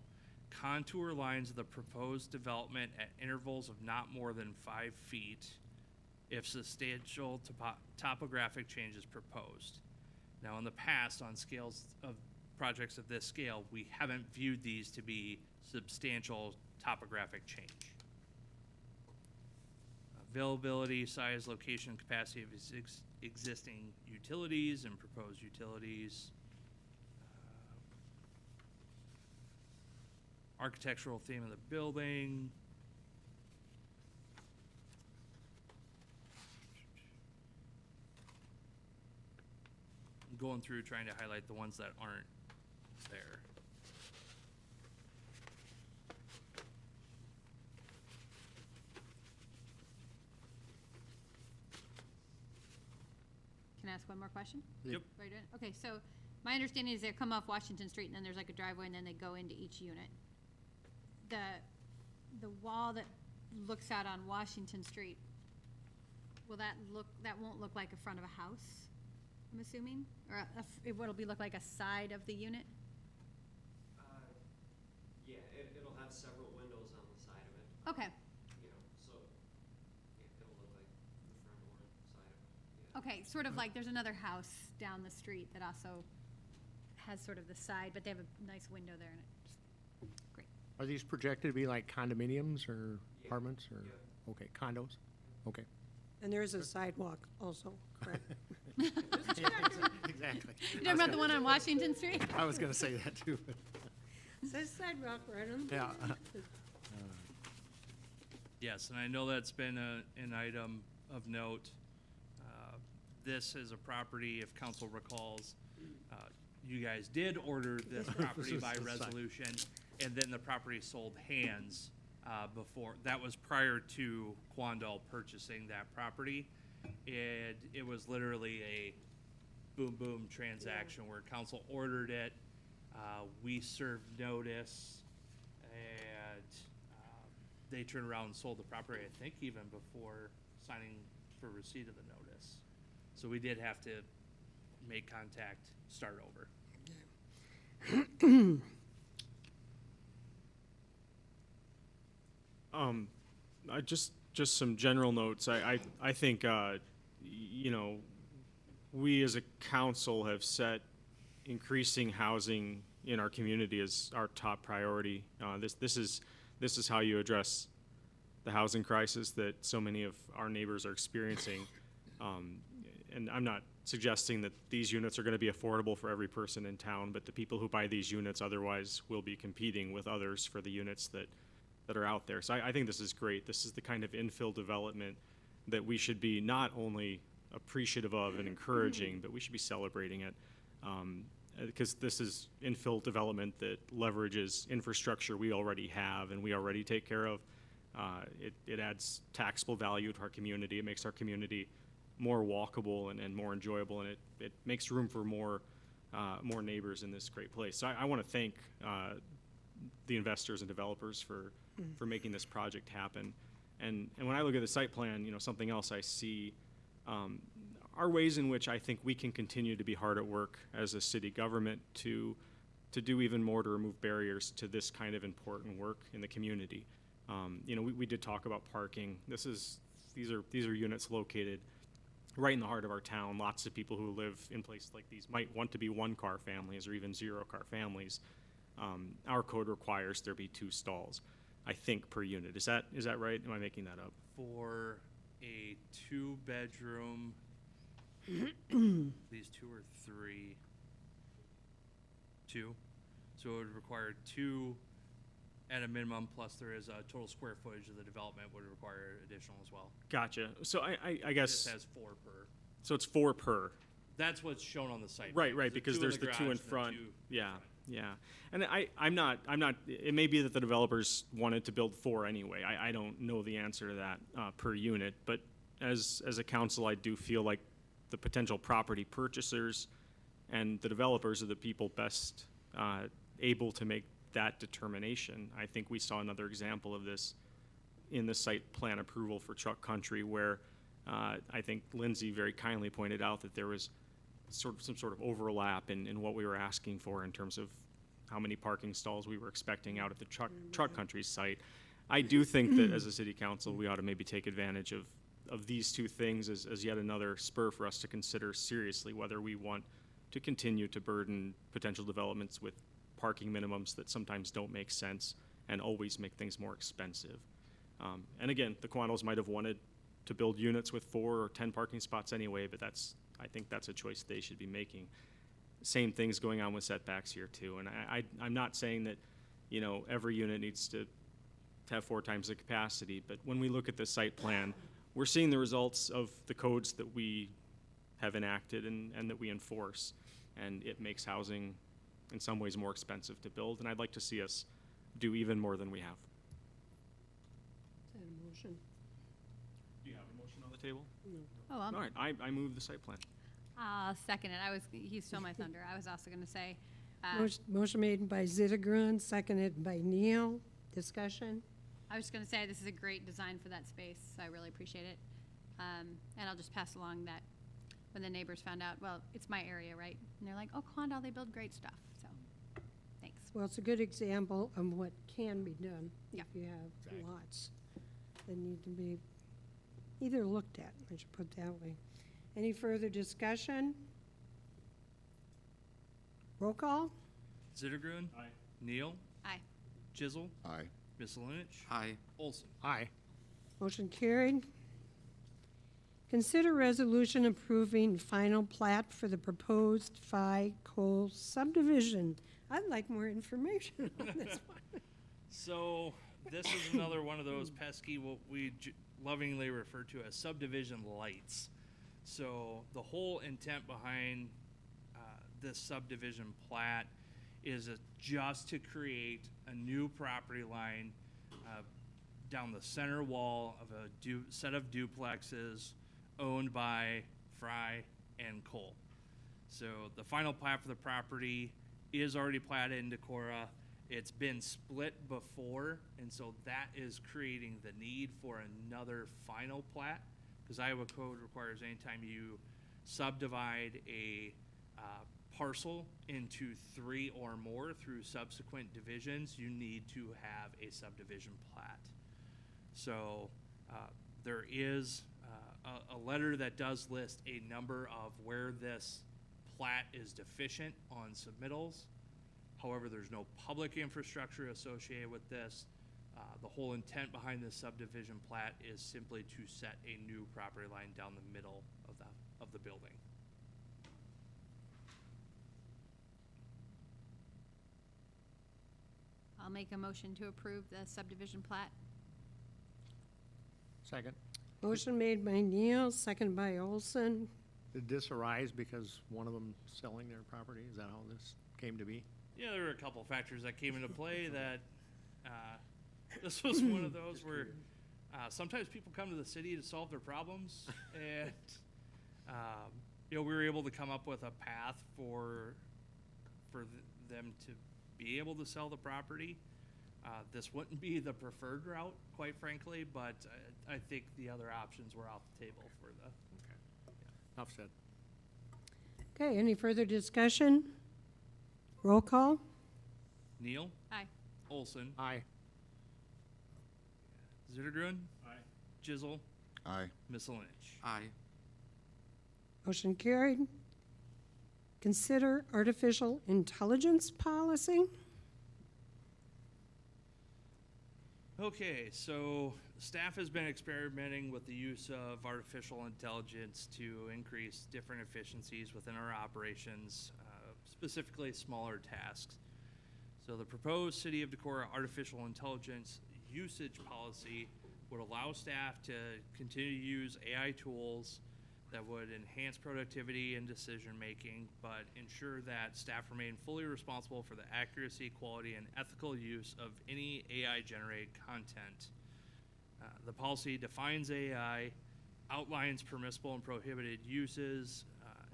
Contour lines of the proposed development at intervals of not more than 5 feet if substantial topographic change is proposed. Now, in the past, on scales of projects of this scale, we haven't viewed these to be substantial topographic change. Availability, size, location, capacity of existing utilities and proposed utilities. Architectural theme of the building. I'm going through trying to highlight the ones that aren't there. Can I ask one more question? Yep. Right in? Okay, so my understanding is they come off Washington Street and then there's like a driveway and then they go into each unit. The wall that looks out on Washington Street, that won't look like a front of a house, I'm assuming? Or it'll look like a side of the unit? Yeah, it'll have several windows on the side of it, Okay, you know, so it'll look like the front or side of it. Yeah. okay, sort of like there's another house down the street that also has sort of the side, but they have a nice window there and great. Are these projected to be like condominiums or Yeah. apartments or, Yeah. okay, condos? Okay. And there's a sidewalk also, correct? Exactly. You talking about the one on Washington Street? I was gonna say that too. Says sidewalk right on the. Yeah. Yes, and I know that's been an item of note. This is a property, if council recalls, you guys did order this property by resolution, and then the property sold hands before. That was prior to Quandall purchasing that property. And it was literally a boom transaction where council ordered it. We served notice, and they turned around and sold the property, I think even before signing for receipt of the notice. So we did have to make contact, start over. Just some general notes. I think, you know, we as a council have set increasing housing in our community as our top priority. This is how you address the housing crisis that so many of our neighbors are experiencing. And I'm not suggesting that these units are going to be affordable for every person in town, but the people who buy these units otherwise will be competing with others for the units that are out there. So I think this is great. This is the kind of infill development that we should be not only appreciative of and encouraging, but we should be celebrating it. Because this is infill development that leverages infrastructure we already have and we already take care of. It adds taxable value to our community. It makes our community more walkable and more enjoyable, and it makes room for more neighbors in this great place. So I want to thank the investors and developers for making this project happen. And when I look at the site plan, you know, something else I see are ways in which I think we can continue to be hard at work as a city government to do even more to remove barriers to this kind of important work in the community. You know, we did talk about parking. These are units located right in the heart of our town. Lots of people who live in places like these might want to be one-car families or even zero-car families. Our code requires there be 2 stalls, I think, per unit. Is that right? Am I making that up? For a 2-bedroom, these 2 or 3, 2. So it would require 2 at a minimum, plus there is a total square footage of the development would require additional as well. Gotcha. So I guess. This has 4 per. So it's 4 per. That's what's shown on the site. Right, plan. because there's the 2 garage in and the front. 2 Yeah, front. yeah. And I'm not, it may be that the developers wanted to build 4 anyway. I don't know the answer to that per unit, but as a council, I do feel like the potential property purchasers and the developers are the people best able to make that determination. I think we saw another example of this in the site plan approval for Chuck Country, where I think Lindsay very kindly pointed out that there was some sort of overlap in what we were asking for in terms of how many parking stalls we were expecting out at the Truck Country site. I do think that as a city council, we ought to maybe take advantage of these two things as yet another spur for us to consider seriously whether we want to continue to burden potential developments with parking minimums that sometimes don't make sense and always make things more expensive. And again, the Quantos might have wanted to build units with 4 or 10 parking spots anyway, but I think that's a choice they should be making. Same things going on with setbacks here too. And I'm not saying that, every unit needs to have 4 times the capacity, but when we look at the site plan, we're seeing the results of the codes that we have enacted and that we enforce. And it makes housing in some ways more expensive to build, and I'd like to see us do even more than we have. Is that a motion? Do you have a motion on the table? Oh, All right, I move the site plan. I'll second it. He stole my thunder. I was also gonna say, Motion made by Zittergren, seconded by Neal. Discussion? I was just gonna say, this is a great design for that space, so I really appreciate it. And I'll just pass along that when the neighbors found out, well, it's my area, right? And they're like, oh, Quandale, they build great stuff, so, thanks. Well, it's a good example of what can be done Yeah. if you have lots that need to be either looked at, I should put it that way. Any further discussion? Roll call? Zittergrun? Aye. Neal? Aye. Chisel? Aye. Miscelinich? Aye. Olson? Aye. Motion carried. Consider resolution approving final plat for the proposed Phi Cole subdivision. I'd like more information on this one. So this is another one of those pesky, what we lovingly refer to as subdivision lights. So the whole intent behind this subdivision plat is just to create a new property line down the center wall of a set of duplexes owned by Fry and Cole. So the final plat for the property is already platted in Decorah. It's been split before, and so that is creating the need for another final plat, because Iowa code requires anytime you subdivide a parcel into 3 or more through subsequent divisions, you need to have a subdivision plat. So there is a letter that does list a number of where this plat is deficient on submittals. However, there's no public infrastructure associated with this. The whole intent behind this subdivision plat is simply to set a new property line down the middle of the building. I'll make a motion to approve the subdivision plat. Second. Motion made by Neal, seconded by Olson. Did this arise because one of them selling their property? Is that how this came to be? Yeah, there were a couple of factors that came into play that this was one of those where sometimes people come to the city to solve their problems, and we were able to come up with a path for them to be able to sell the property. This wouldn't be the preferred route, quite frankly, but I think the other options were off the table for the. Enough said. Okay, any further discussion? Roll call? Neal? Aye. Olson? Aye. Zittergrun? Aye. Chisel? Aye. Miscelinich? Aye. Motion carried. Consider artificial intelligence policy. Okay, so staff has been experimenting with the use of artificial intelligence to increase different efficiencies within our operations, specifically smaller tasks. So the proposed City of Decorah artificial intelligence usage policy would allow staff to continue to use AI tools that would enhance productivity and decision-making, but ensure that staff remain fully responsible for the accuracy, quality, and ethical use of any AI-generated content. The policy defines AI, outlines permissible and prohibited uses,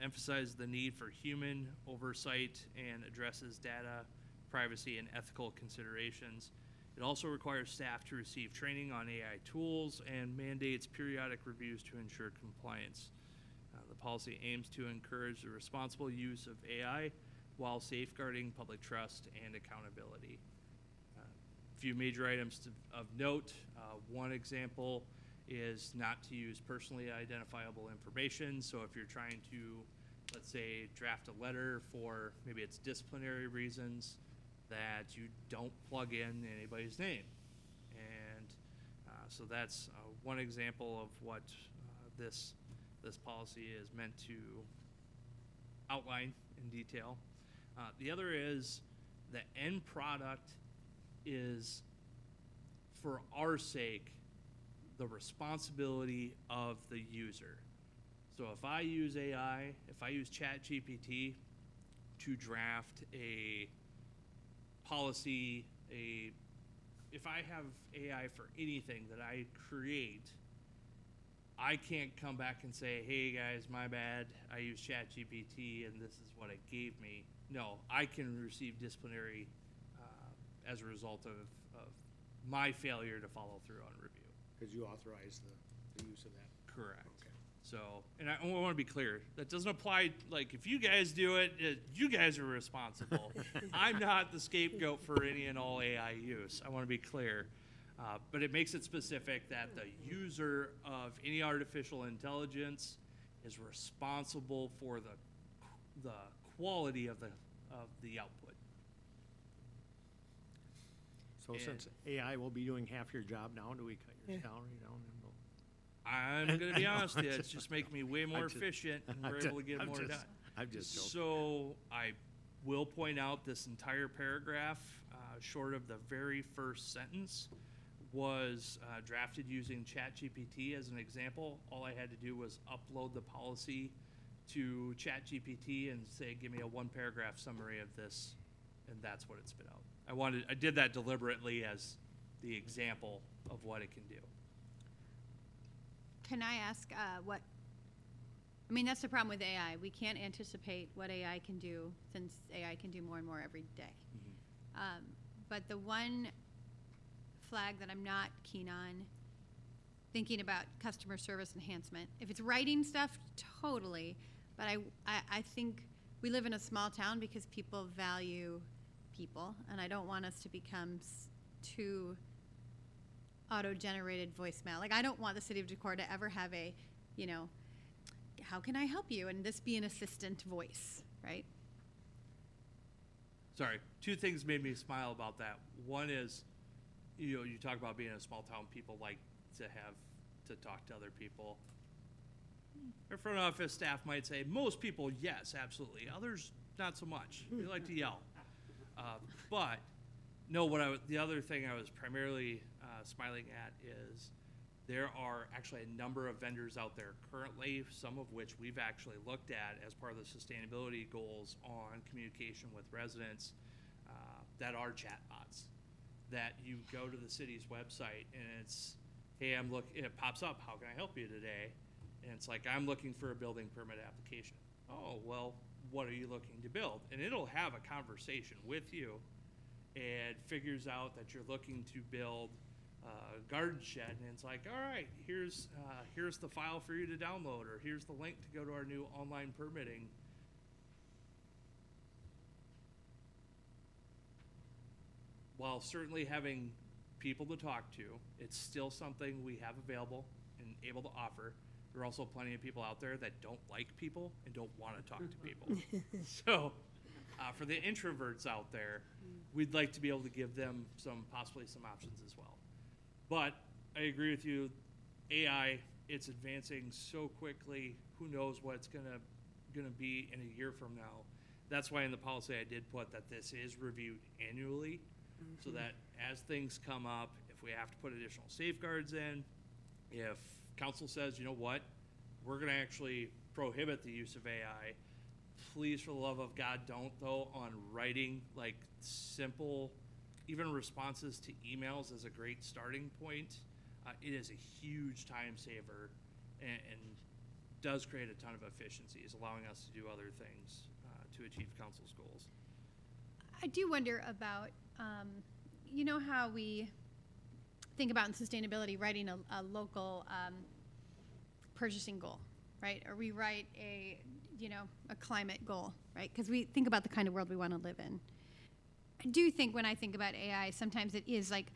emphasizes the need for human oversight, and addresses data privacy, and ethical considerations. It also requires staff to receive training on AI tools and mandates periodic reviews to ensure compliance. The policy aims to encourage the responsible use of AI while safeguarding public trust and accountability. A few major items of note. One example is not to use personally identifiable information. So if you're trying to, let's say, draft a letter for maybe it's disciplinary reasons, that you don't plug in anybody's name. And so that's one example of what this policy is meant to outline in detail. The other is the end product is, for our sake, the responsibility of the user. So if I use AI, if I use ChatGPT to draft a policy, if I have AI for anything that I create, I can't come back and say, hey guys, my bad, I used ChatGPT and this is what it gave me. No, I can receive disciplinary as a result of my failure to follow through on review. Because you authorize the use of that. Correct. Okay. So, and I want to be clear, that doesn't apply, like, if you guys do it, you guys are responsible. I'm not the scapegoat for any and all AI use. I want to be clear. But it makes it specific that the user of any artificial intelligence is responsible for the quality of the output. So And- since AI will be doing half your job now, do we cut your salary down? And we'll- I'm going to be honest with you, it's just making me way more efficient and we're able to get more done. I'm just joking. So I will point out this entire paragraph, short of the very first sentence, was drafted using ChatGPT as an example. All I had to do was upload the policy to ChatGPT and say, give me a one-paragraph summary of this, and that's what it spit out. I did that deliberately as the example of what it can do. Can I ask what? I mean, that's the problem with AI. We can't anticipate what AI can do since AI can do more and more every day. But the one flag that I'm not keen on, thinking about customer service enhancement, if it's writing stuff, totally. But I think we live in a small town because people value people, and I don't want us to become too auto-generated voicemail. Like, I don't want the city of Decorah to ever have a, how can I help you? And this be an assistant voice, right? Sorry, two things made me smile about that. One is, you talk about being in a small town, people like to talk to other people. Our front office staff might say, most people, yes, absolutely. Others, not so much. They like to yell. But no, the other thing I was primarily smiling at is there are actually a number of vendors out there currently, some of which we've actually looked at as part of the sustainability goals on communication with residents that are chatbots. That you go to the city's website and it's, hey, it pops up, how can I help you today? And it's like, I'm looking for a building permit application. Oh, well, what are you looking to build? And it'll have a conversation with you and figures out that you're looking to build a garden shed, and it's like, all right, here's the file for you to download, or here's the link to go to our new online permitting. While certainly having people to talk to, it's still something we have available and able to offer. There are also plenty of people out there that don't like people and don't want to talk to people. So for the introverts out there, we'd like to be able to give them possibly some options as well. But I agree with you, AI, it's advancing so quickly, who knows what it's gonna be in a year from now. That's why in the policy I did put that this is reviewed annually, so that as things come up, if we have to put additional safeguards in, if council says, you know what, we're gonna actually prohibit the use of AI, please, for the love of God, don't, though, on writing like simple, even responses to emails is a great starting point. It is a huge time saver and does create a ton of efficiencies, allowing us to do other things to achieve council's goals. I do wonder about, you know how we think about in sustainability, writing a local purchasing goal, right? Or we write a climate goal, right? Because we think about the kind of world we want to live in. I do think when I think about AI, sometimes it is like,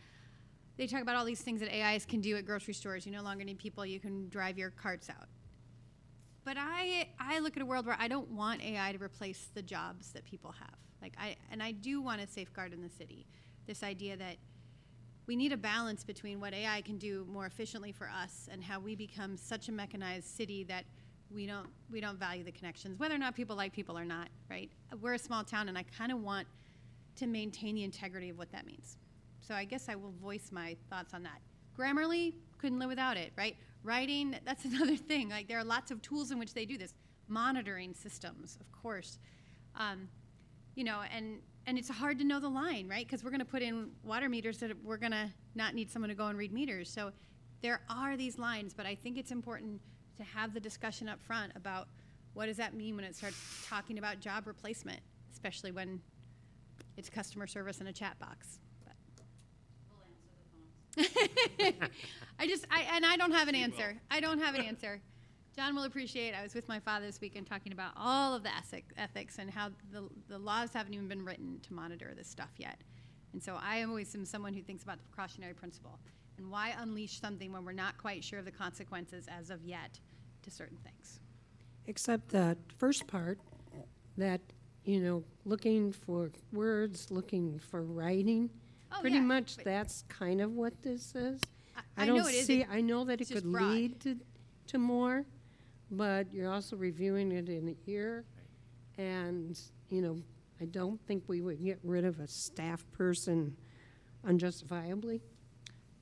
they talk about all these things that AIs can do at grocery stores. You no longer need people, you can drive your carts out. But I look at a world where I don't want AI to replace the jobs that people have. I do want to safeguard in the city this idea that we need a balance between what AI can do more efficiently for us and how we become such a mechanized city that we don't value the connections, whether or not people like people or not, right? We're a small town, and I kind of want to maintain the integrity of what that means. So I guess I will voice my thoughts on that. Grammarly, couldn't live without it, right? Writing, that's another thing. Like, there are lots of tools in which they do this. Monitoring systems, of course. And it's hard to know the line, right? Because we're going to put in water meters that we're going to not need someone to go and read meters. So there are these lines, but I think it's important to have the discussion up front about what does that mean when it starts talking about job replacement, especially when it's customer service in a chat box. I don't have an answer. I don't have an answer. John will appreciate. I was with my father this weekend talking about all of the ethics and how the laws haven't even been written to monitor this stuff yet. And so I always am someone who thinks about the precautionary principle and why unleash something when we're not quite sure of the consequences as of yet to certain things. Except that first part, that, looking for words, looking for writing. Oh, Pretty yeah, much but that's kind of what this is. I don't know it see, isn't. I know that it It's just could broad. lead to more, but you're also reviewing it in a year. And, I don't think we would get rid of a staff person unjustifiably.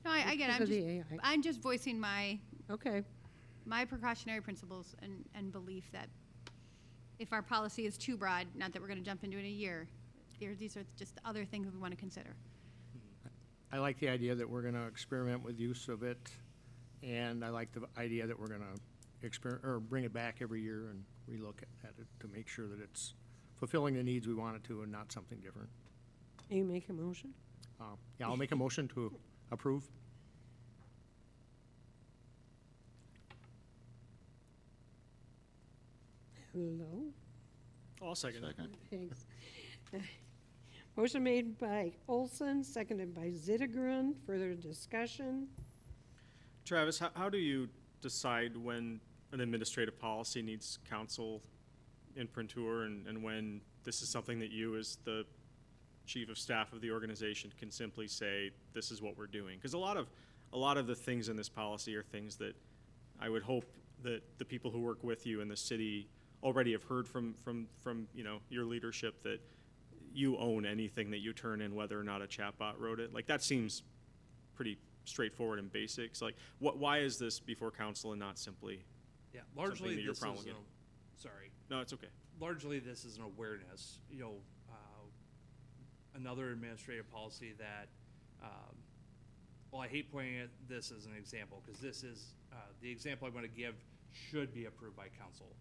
No, I get Because it. of the AI. I'm just voicing my Okay, precautionary principles and belief that if our policy is too broad, not that we're going to jump into it in a year, these are just other things we want to consider. I like the idea that we're gonna experiment with use of it, and I like the idea that we're gonna bring it back every year and relook at it to make sure that it's fulfilling the needs we want it to and not something different. you make a motion? Yeah, I'll make a motion to approve. Hello? I'll second that. Second. Thanks. Motion made by Olson, seconded by Zittigran. Further discussion? Travis, how do you decide when an administrative policy needs council imprimatur and when this is something that you, as the chief of staff of the organization, can simply say, this is what we're doing? Because a lot of the things in this policy are things that I would hope that the people who work with you in the city already have heard from your leadership, that you own anything that you turn in, whether or not a chatbot wrote it. Like, that seems pretty straightforward and basic. So, like, why is this before council and not simply Yeah, something largely that you're this is promulgating? sorry. No, it's okay. Largely this is an awareness. Another administrative policy that, I hate pointing at this as an example because this is the example I'm going to give should be approved by council.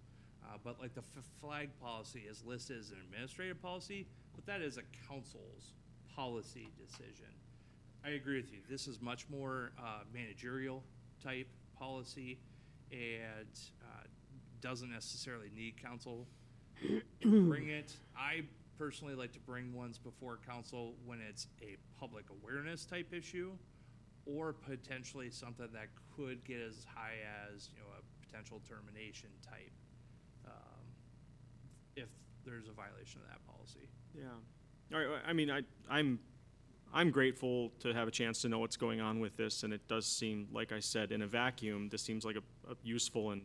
But like the flag policy is listed as an administrative policy, but that is a council's policy decision. I agree with you. This is much more managerial type policy and doesn't necessarily need council to bring it. I personally like to bring ones before council when it's a public awareness type issue or potentially something that could get as high as a potential termination type if there's a violation of that policy. Yeah. All right. I mean, I'm grateful to have a chance to know what's going on with this, and it does seem, like I said, in a vacuum, this seems like a useful and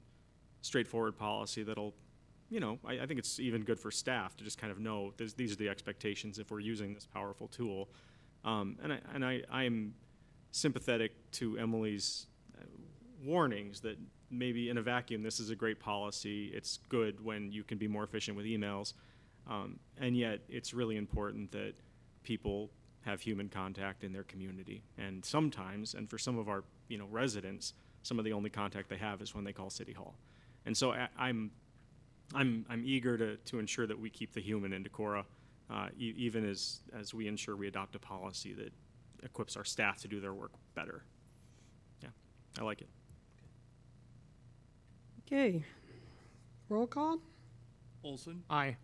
straightforward policy that'll, I think it's even good for staff to just kind of know these are the expectations if we're using this powerful tool. I'm sympathetic to Emily's warnings that maybe in a vacuum this is a great policy. It's good when you can be more efficient with emails, and yet it's really important that people have human contact in their community. And sometimes, and for some of our residents, some of the only contact they have is when they call City Hall. And so I'm eager to ensure that we keep the human in Decorah even as we ensure we adopt a policy that equips our staff to do their work better. Yeah, I like it. Okay. Roll call? Olson, Aye.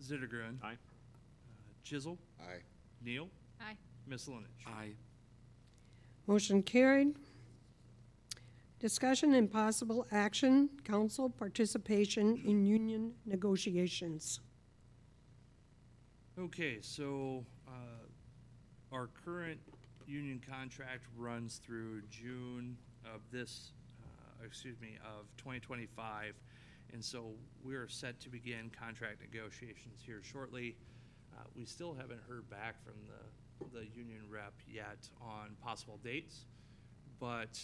Zittergren, Aye. Chisel, Aye. Neal, Aye. Miscelinich. Aye. Motion carried. Discussion and possible action, council participation in union negotiations. Okay, so our current union contract runs through June of of 2025, and so we're set to begin contract negotiations here shortly. We still haven't heard back from the union rep yet on possible dates, but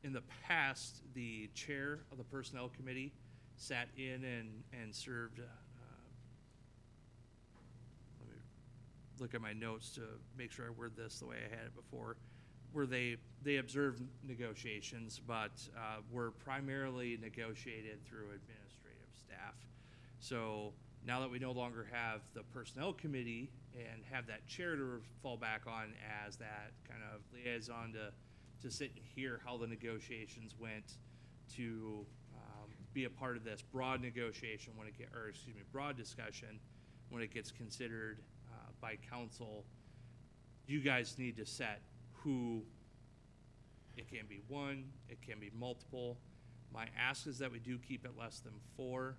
in the past, the chair of the personnel committee sat in and served. Let me look at my notes to make sure I word this the way I had it before, where they observed negotiations, but were primarily negotiated through administrative staff. So now that we no longer have the personnel committee and have that chair to fall back on as that kind of liaison to sit and hear how the negotiations went, to be a part of this broad negotiation when it broad discussion when it gets considered by council. You guys need to set who. It can be one, it can be multiple. My ask is that we do keep it less than 4,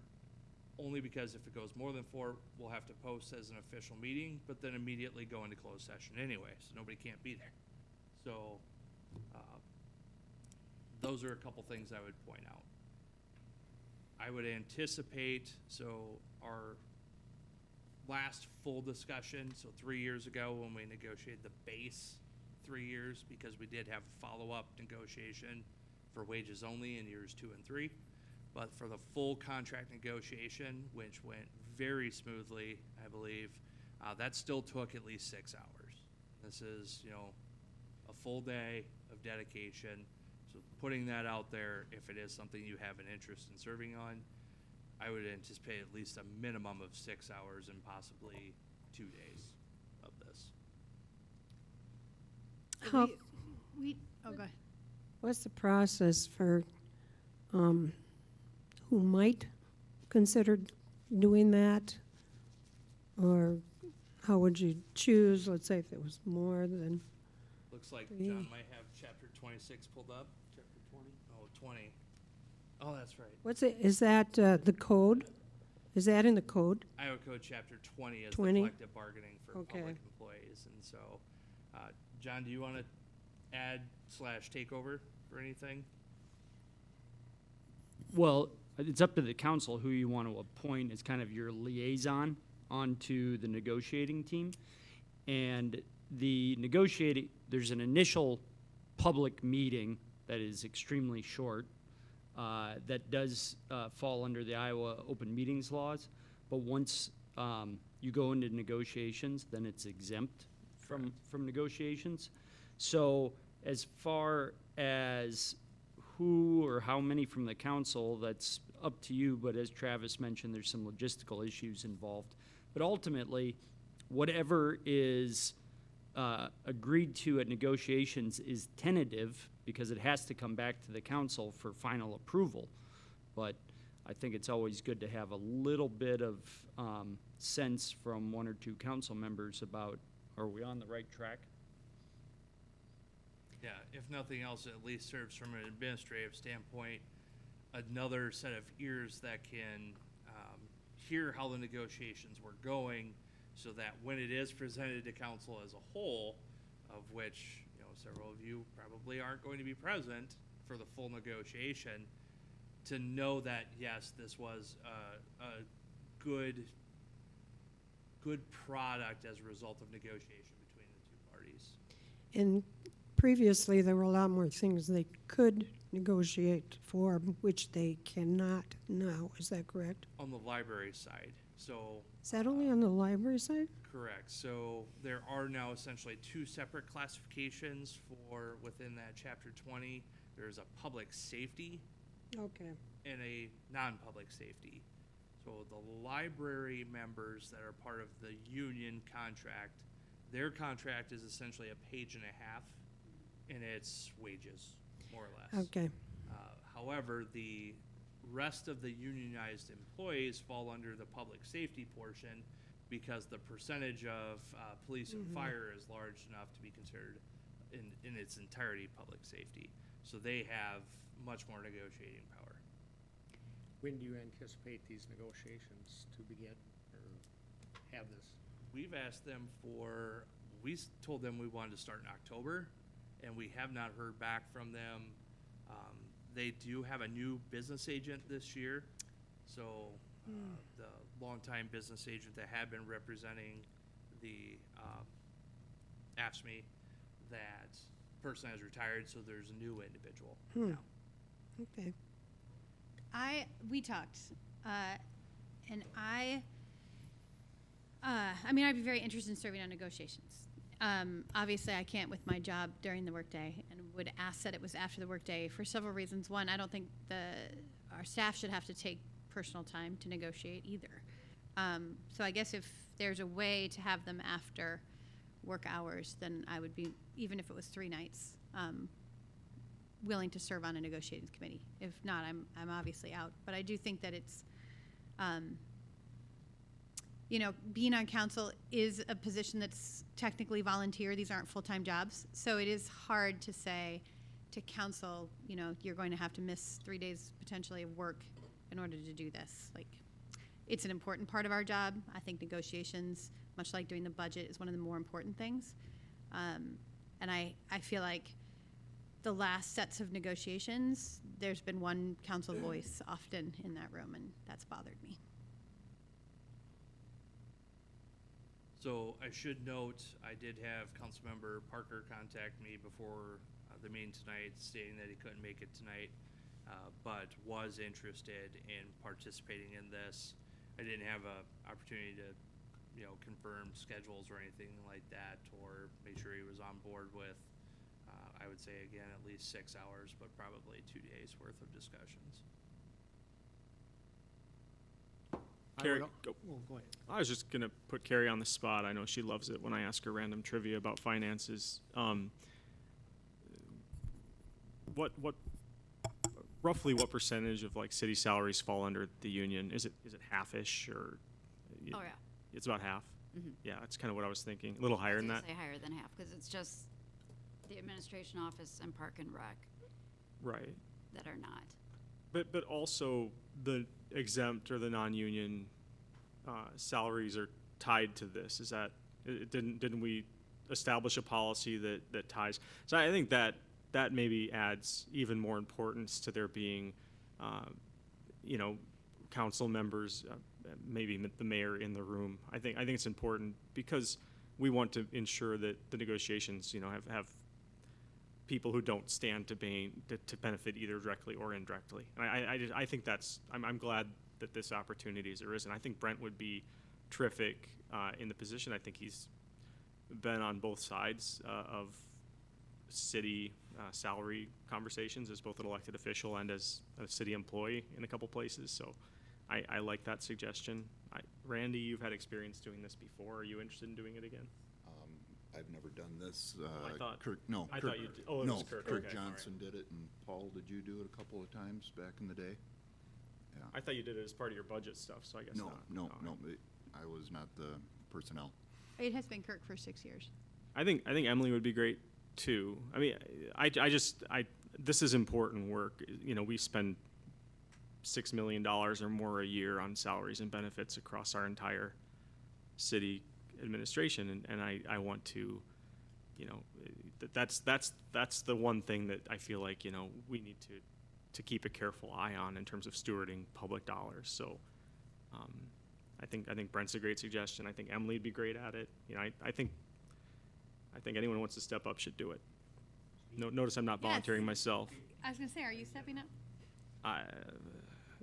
only because if it goes more than 4, we'll have to post as an official meeting, but then immediately go into closed session anyway, so nobody can't be there. So those are a couple things I would point out. I would anticipate, so our last full discussion, so 3 years ago when we negotiated the base 3 years, because we did have follow-up negotiation for wages only in years 2 and 3. But for the full contract negotiation, which went very smoothly, I believe, that still took at least 6 hours. This is, a full day of dedication. So putting that out there, if it is something you have an interest in serving on, I would anticipate at least a minimum of 6 hours and possibly 2 days of this. How, Oh, go ahead. what's the process for who might consider doing that? Or how would you choose, let's say if there was more than, Looks like 3. John might have chapter 26 pulled up. Chapter 20? Oh, 20. Oh, that's right. what's it, is that the code? Is that in the code? Iowa Code Chapter 20 is 20? the collective bargaining for Okay. public employees. And so, John, do you want to add/take over for anything? Well, it's up to the council who you want to appoint as kind of your liaison onto the negotiating team. And there's an initial public meeting that is extremely short that does fall under the Iowa open meetings laws. But once you go into negotiations, then it's exempt from negotiations. So as far as who or how many from the council, that's up to you, but as Travis mentioned, there's some logistical issues involved. But ultimately, whatever is agreed to at negotiations is tentative because it has to come back to the council for final approval. But I think it's always good to have a little bit of sense from 1 or 2 council members about, are we on the right track? Yeah, if nothing else, it at least serves from an administrative standpoint another set of ears that can hear how the negotiations were going, so that when it is presented to council as a whole, of which several of you probably aren't going to be present for the full negotiation, to know that yes, this was a good product as a result of negotiation between the 2 parties. And previously, there were a lot more things they could negotiate for, which they cannot now. Is that correct? On the library side, so. Is that only on the library side? Correct. So there are now essentially 2 separate classifications for within that chapter 20. There's a public safety Okay. and a non-public safety. So the library members that are part of the union contract, their contract is essentially a page and a half, and it's wages, more or less. Okay, However, the rest of the unionized employees fall under the public safety portion because the percentage of police and fire is large enough to be considered in its entirety public safety. So they have much more negotiating power. When do you anticipate these negotiations to begin or have this? We've asked them told them we wanted to start in October, and we have not heard back from them. They do have a new business agent this year, so the longtime business agent that had been representing the AFSCME, that person has retired, so there's a new individual now. okay. We talked, and mean, I'd be very interested in serving on negotiations. Obviously, I can't with my job during the workday, and would ask that it was after the workday for several reasons. One, I don't think our staff should have to take personal time to negotiate either. So I guess if there's a way to have them after work hours, then I would be, even if it was 3 nights, willing to serve on a negotiating committee. If not, I'm obviously out. But I do think that it's, being on council is a position that's technically volunteer. These aren't full-time jobs. So it is hard to say to council, you're going to have to miss 3 days potentially of work in order to do this. Like, it's an important part of our job. I think negotiations, much like doing the budget, is one of the more important things. And I feel like the last sets of negotiations, there's been one council voice often in that room, and that's bothered me. So I should note, I did have Councilmember Parker contact me before the meeting tonight, stating that he couldn't make it tonight, but was interested in participating in this. I didn't have an opportunity to, confirm schedules or anything like that, or make sure he was on board with, I would say again, at least 6 hours, but probably 2 days worth of discussions. Carrie, Go ahead. I was just gonna put Carrie on the spot. I know she loves it when I ask her random trivia about finances. Roughly what percentage of like city salaries fall under the union? Is it half-ish or? Oh, yeah. It's about half? Mhm. Yeah, that's kind of what I was thinking. A little higher than that? Say higher than half, because it's just the administration office and park and rec Right. that are not. But also the exempt or the non-union salaries are tied to this. Is that, didn't we establish a policy that ties? So I think that maybe adds even more importance to there being, council members, maybe the mayor in the room. I think it's important because we want to ensure that the negotiations, have people who don't stand to benefit either directly or indirectly. And I think I'm glad that this opportunity has arisen. I think Brent would be terrific in the position. I think he's been on both sides of city salary conversations as both an elected official and as a city employee in a couple places. So I like that suggestion. Randy, you've had experience doing this before. Are you interested in doing it again? I've never done this. I thought- Kirk I thought you did. Oh, it no, was Kirk. Kirk Okay, all right. Johnson did it, and Paul, did you do it a couple of times back in the day? Yeah. I thought you did it as part of your budget stuff, so I guess No, not. no, All no, right. I was not the personnel. It has been Kirk for 6 years. I think Emily would be great too. I mean, this is important work. We spend $6 million or more a year on salaries and benefits across our entire city administration, and I want to, that's the one thing that I feel like we need to keep a careful eye on in terms of stewarding public dollars. So I think Brent's a great suggestion. I think Emily'd be great at it. I think anyone who wants to step up should do it. Notice I'm not Yes. volunteering myself. I was going to say, are you stepping up?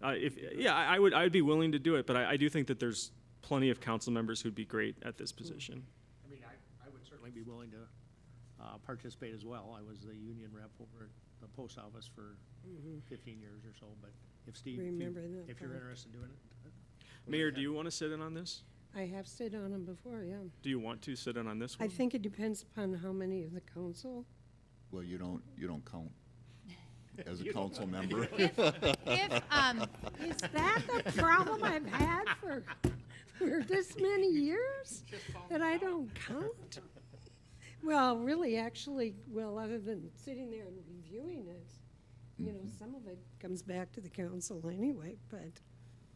I would be willing to do it, but I do think that there's plenty of council members who'd be great at this position. I mean, I would certainly be willing to participate as well. I was the union rep over at the post office for 15 years or so, but if Steve, Remember that if you're part. interested in doing it. Mayor, do you want to sit in on this? I have sit on them before, yeah. Do you want to sit in on this I one? think it depends upon how many of the council. Well, you don't count as a council member. If, Is that the problem I've had for this many years? That I don't count? Well, really, actually, other than sitting there and reviewing it, some of it comes back to the council anyway, but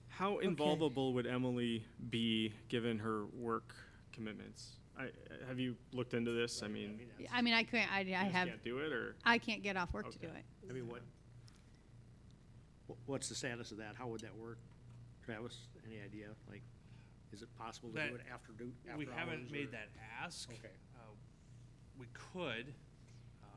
How involvable would Emily be given her work commitments? Have you looked into this? I mean, I mean, I can't, I you have, just can't do it, or? I can't get off work to do Okay. it. I mean, what's the status of that? How would that work? Travis, any idea? Like, is it possible to That- do it after We haven't hours, made or- that ask. Okay. We could.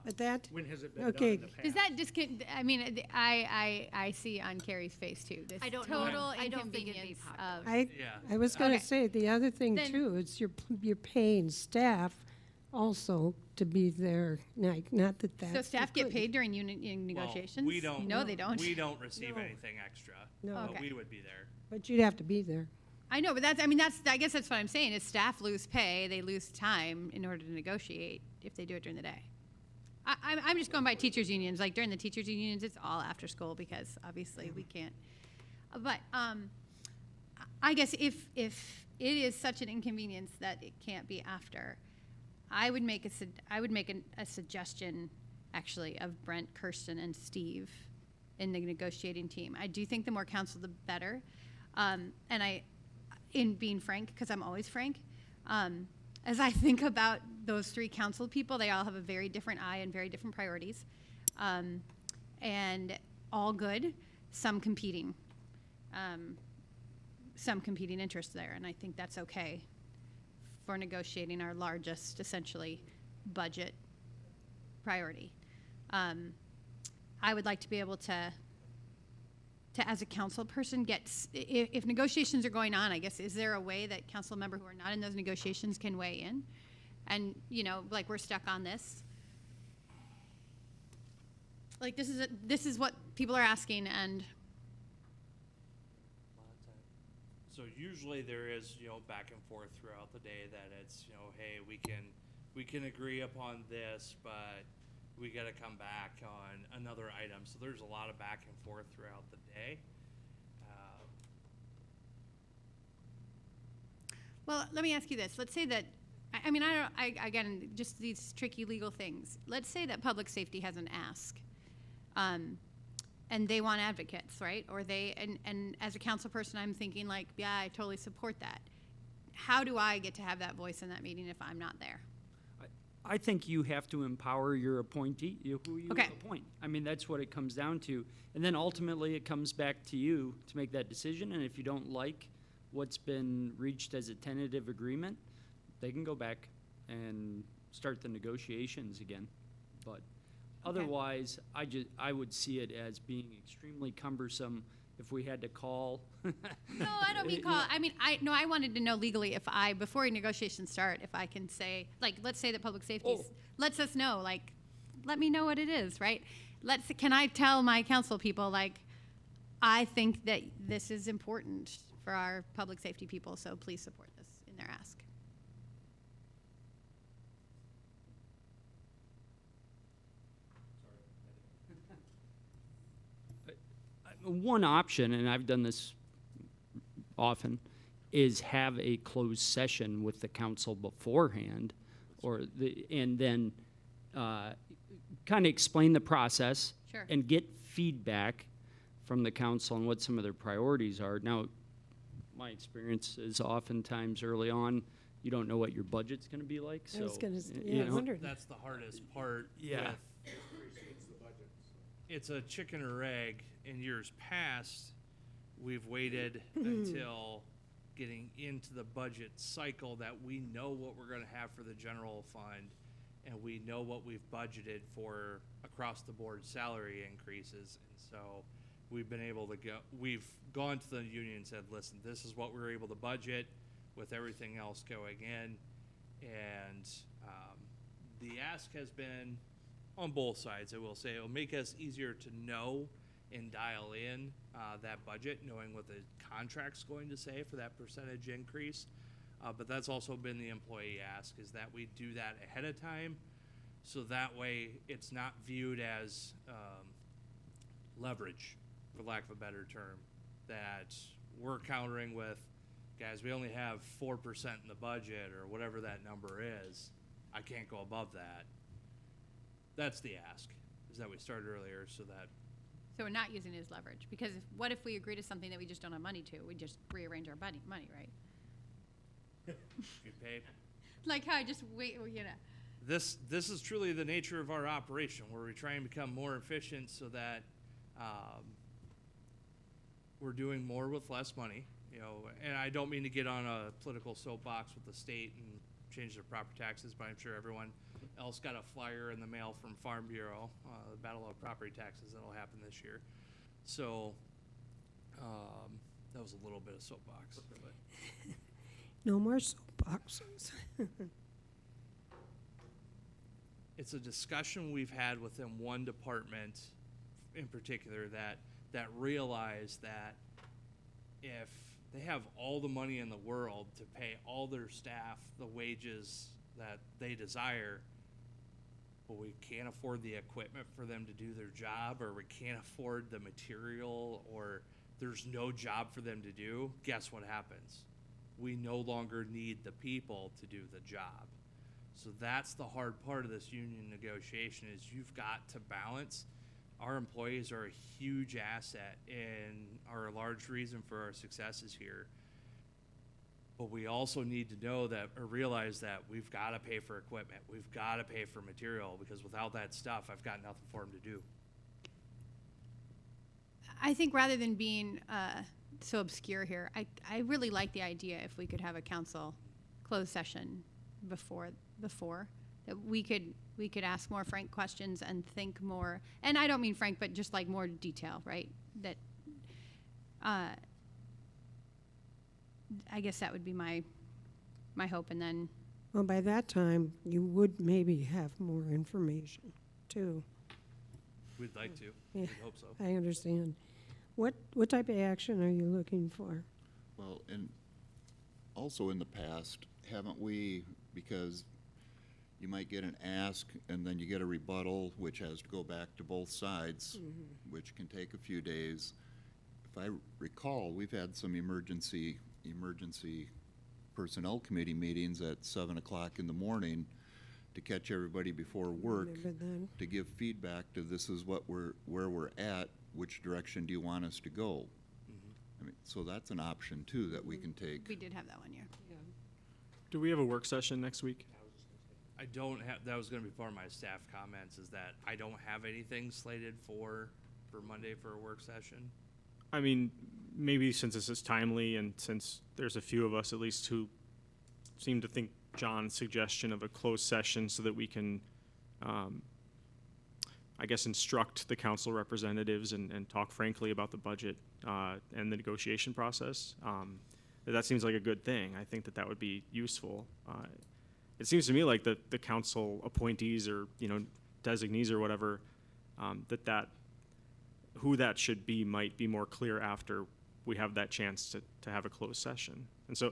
but that, When has it been done Okay. in the past? Does that I mean, I see on Carrie's face too, this I don't know. total I don't think it'd be inconvenience popular. of. Yeah. I was gonna Okay. say, the other thing Then- too, is you're paying staff also to be there, not that that's. So staff get paid during union negotiations? We don't. No, they don't. We don't receive No. anything extra. No. But Okay. we would be there. But you'd have to be there. I know, but I guess that's what I'm saying, is staff lose pay, they lose time in order to negotiate if they do it during the day. I'm just going by teachers' unions, like during the teachers' unions, it's all after school because obviously we can't. But, I guess if it is such an inconvenience that it can't be after, I would make a suggestion, actually, of Brent, Kirsten, and Steve in the negotiating team. I do think the more counsel, the better. In being frank, because I'm always frank, as I think about those three council people, they all have a very different eye and very different priorities, and all good, some competing interests there, and I think that's okay for negotiating our largest, essentially, budget priority. I would like to be able to as a council person, if negotiations are going on, I guess, is there a way that council member who are not in those negotiations can weigh in? And, like, we're stuck on this. Like, this is what people are asking, and So usually there is, back and forth throughout the day that it's, hey, we can agree upon this, but we got to come back on another item. So there's a lot of back and forth throughout the day. well, let me ask you this. Let's say that, again, just these tricky legal things. Let's say that public safety has an ask, and they want advocates, right? Or and as a council person, I'm thinking like, yeah, I totally support that. How do I get to have that voice in that meeting if I'm not there? I think you have to empower your appointee, who you Okay. appoint. I mean, that's what it comes down to. And then ultimately, it comes back to you to make that decision. And if you don't like what's been reached as a tentative agreement, they can go back and start the negotiations again. But otherwise, I would see it as being extremely cumbersome if we had to call. No, I don't mean call. I mean, I wanted to know legally if before negotiations start, if I can say, like, let's say that public safety lets us know, like, let me know what it is, right? Can I tell my council people, like, I think that this is important for our public safety people, so please support this in their ask. One option, and I've done this often, is have a closed session with the council beforehand, and then kind of explain the process Sure. and get feedback from the council on what some of their priorities are. Now, my experience is oftentimes early on, you don't know what your budget's going to be like. I was So, gonna say, you yeah, I know, wondered. That's the hardest part. Yeah. It's a chicken or egg. In years past, we've waited until getting into the budget cycle that we know what we're going to have for the general fund, and we know what we've budgeted for across the board salary increases. And so we've been able to we've gone to the union and said, listen, this is what we were able to budget with everything else going in. And the ask has been on both sides. I will say it'll make us easier to know and dial in that budget, knowing what the contract's going to say for that percentage increase. But that's also been the employee ask, is that we do that ahead of time, so that way it's not viewed as leverage, for lack of a better term, that we're countering with, guys, we only have 4% in the budget or whatever that number is. I can't go above that. That's the ask, is that we start earlier so that. So we're not using it as leverage, because what if we agree to something that we just don't have money to? We just rearrange our money, right? You pay. Like how I just wait, you know. This is truly the nature of our operation, where we try and become more efficient so that we're doing more with less money. You know, and I don't mean to get on a political soapbox with the state and change their property taxes, but I'm sure everyone else got a flyer in the mail from Farm Bureau, the Battle of Property Taxes that'll happen this year. So that was a little bit of soapbox. But No more soapboxes. it's a discussion we've had within one department in particular that realized that if they have all the money in the world to pay all their staff the wages that they desire, but we can't afford the equipment for them to do their job, or we can't afford the material, or there's no job for them to do, guess what happens? We no longer need the people to do the job. So that's the hard part of this union negotiation, is you've got to balance. Our employees are a huge asset and are a large reason for our successes here. But we also need to know that, or realize that we've got to pay for equipment. We've got to pay for material, because without that stuff, I've got nothing for them to do. I think rather than being so obscure here, I really like the idea if we could have a council closed session before that we could ask more frank questions and think more, and I don't mean frank, but just like more detail, right? That I guess that would be my hope, and then Well, by that time, you would maybe have more information, too. We'd like to. Yeah. We'd hope so. I understand. What type of action are you looking for? Well, and also in the past, haven't we, because you might get an ask and then you get a rebuttal, which has to go back to both sides, which can take a few days. If I recall, we've had some emergency personnel committee meetings at 7 o'clock in the morning to catch everybody before work, Remember then? to give feedback to, this is what where we're at, which direction do you want us to go? I mean, so that's an option too that we can take. we did have that one year. Do we have a work session next week? I don't have, that was gonna be part of my staff comments, is that I don't have anything slated for Monday for a work session. I mean, maybe since this is timely and since there's a few of us at least who seem to think John's suggestion of a closed session so that we can, I guess, instruct the council representatives and talk frankly about the budget and the negotiation process, that seems like a good thing. I think that would be useful. It seems to me like the council appointees or, designees or whatever, who that should be might be more clear after we have that chance to have a closed session. And so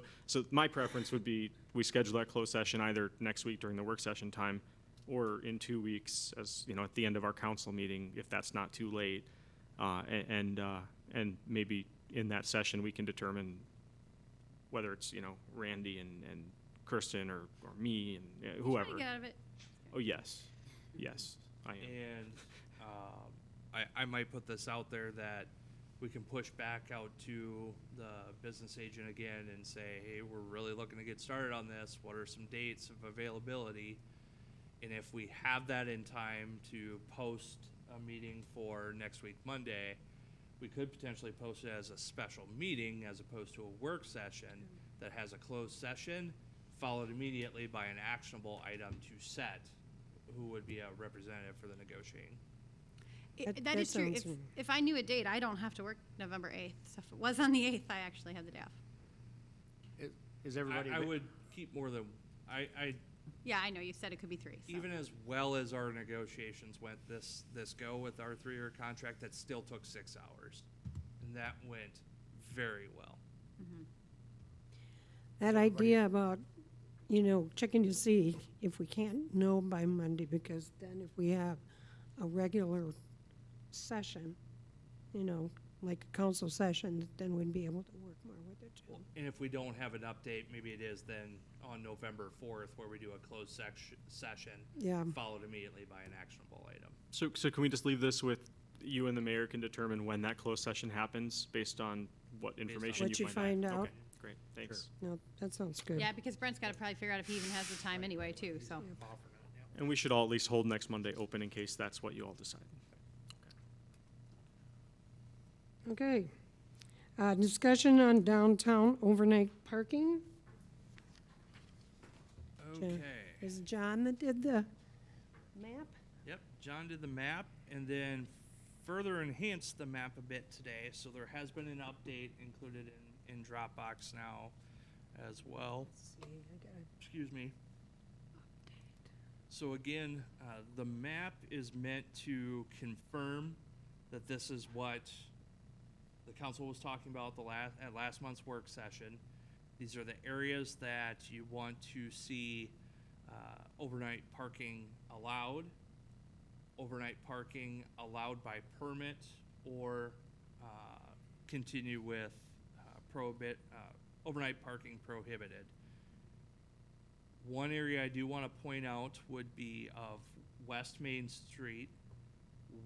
my preference would be we schedule that closed session either next week during the work session time or in 2 weeks as, at the end of our council meeting, if that's not too late. And maybe in that session we can determine whether it's, Randy and Kirsten or me and whoever. Trying to get out of it. Oh, yes, I am. And I might put this out there that we can push back out to the business agent again and say, hey, we're really looking to get started on this. What are some dates of availability? And if we have that in time to post a meeting for next week, Monday, we could potentially post it as a special meeting as opposed to a work session that has a closed session followed immediately by an actionable item to set who would be a representative for the negotiating. That is true. sounds- If I knew a date, I don't have to work November 8th. So if it was on the 8th, I actually have the day off. Is everybody? I would keep more than, I Yeah, I know, you said it could be 3, so. Even as well as our negotiations went this go with our 3-year contract, that still took 6 hours. And that went very well. That idea about, checking to see if we can't know by Monday, because then if we have a regular session, like a council session, then we'd be able to work more with it too. And if we don't have an update, maybe it is then on November 4th where we do a closed session. Yeah. Followed immediately by an actionable item. So can we just leave this with you and the mayor can determine when that closed session happens based on what information what you you find out? find out. Okay, great, thanks. No, that sounds good. Yeah, because Brent's gotta probably figure out if he even has the time anyway, too, so. And we should all at least hold next Monday open in case that's what you all decide. Okay. Discussion on downtown overnight parking. Okay. Is it John that did the map? Yep, John did the map and then further enhanced the map a bit today. So there has been an update included in Dropbox now as well. Let's see, I got it. Excuse me. So again, the map is meant to confirm that this is what the council was talking about at last month's work session. These are the areas that you want to see overnight parking allowed by permit, or continue with overnight parking prohibited. One area I do want to point out would be of West Main Street,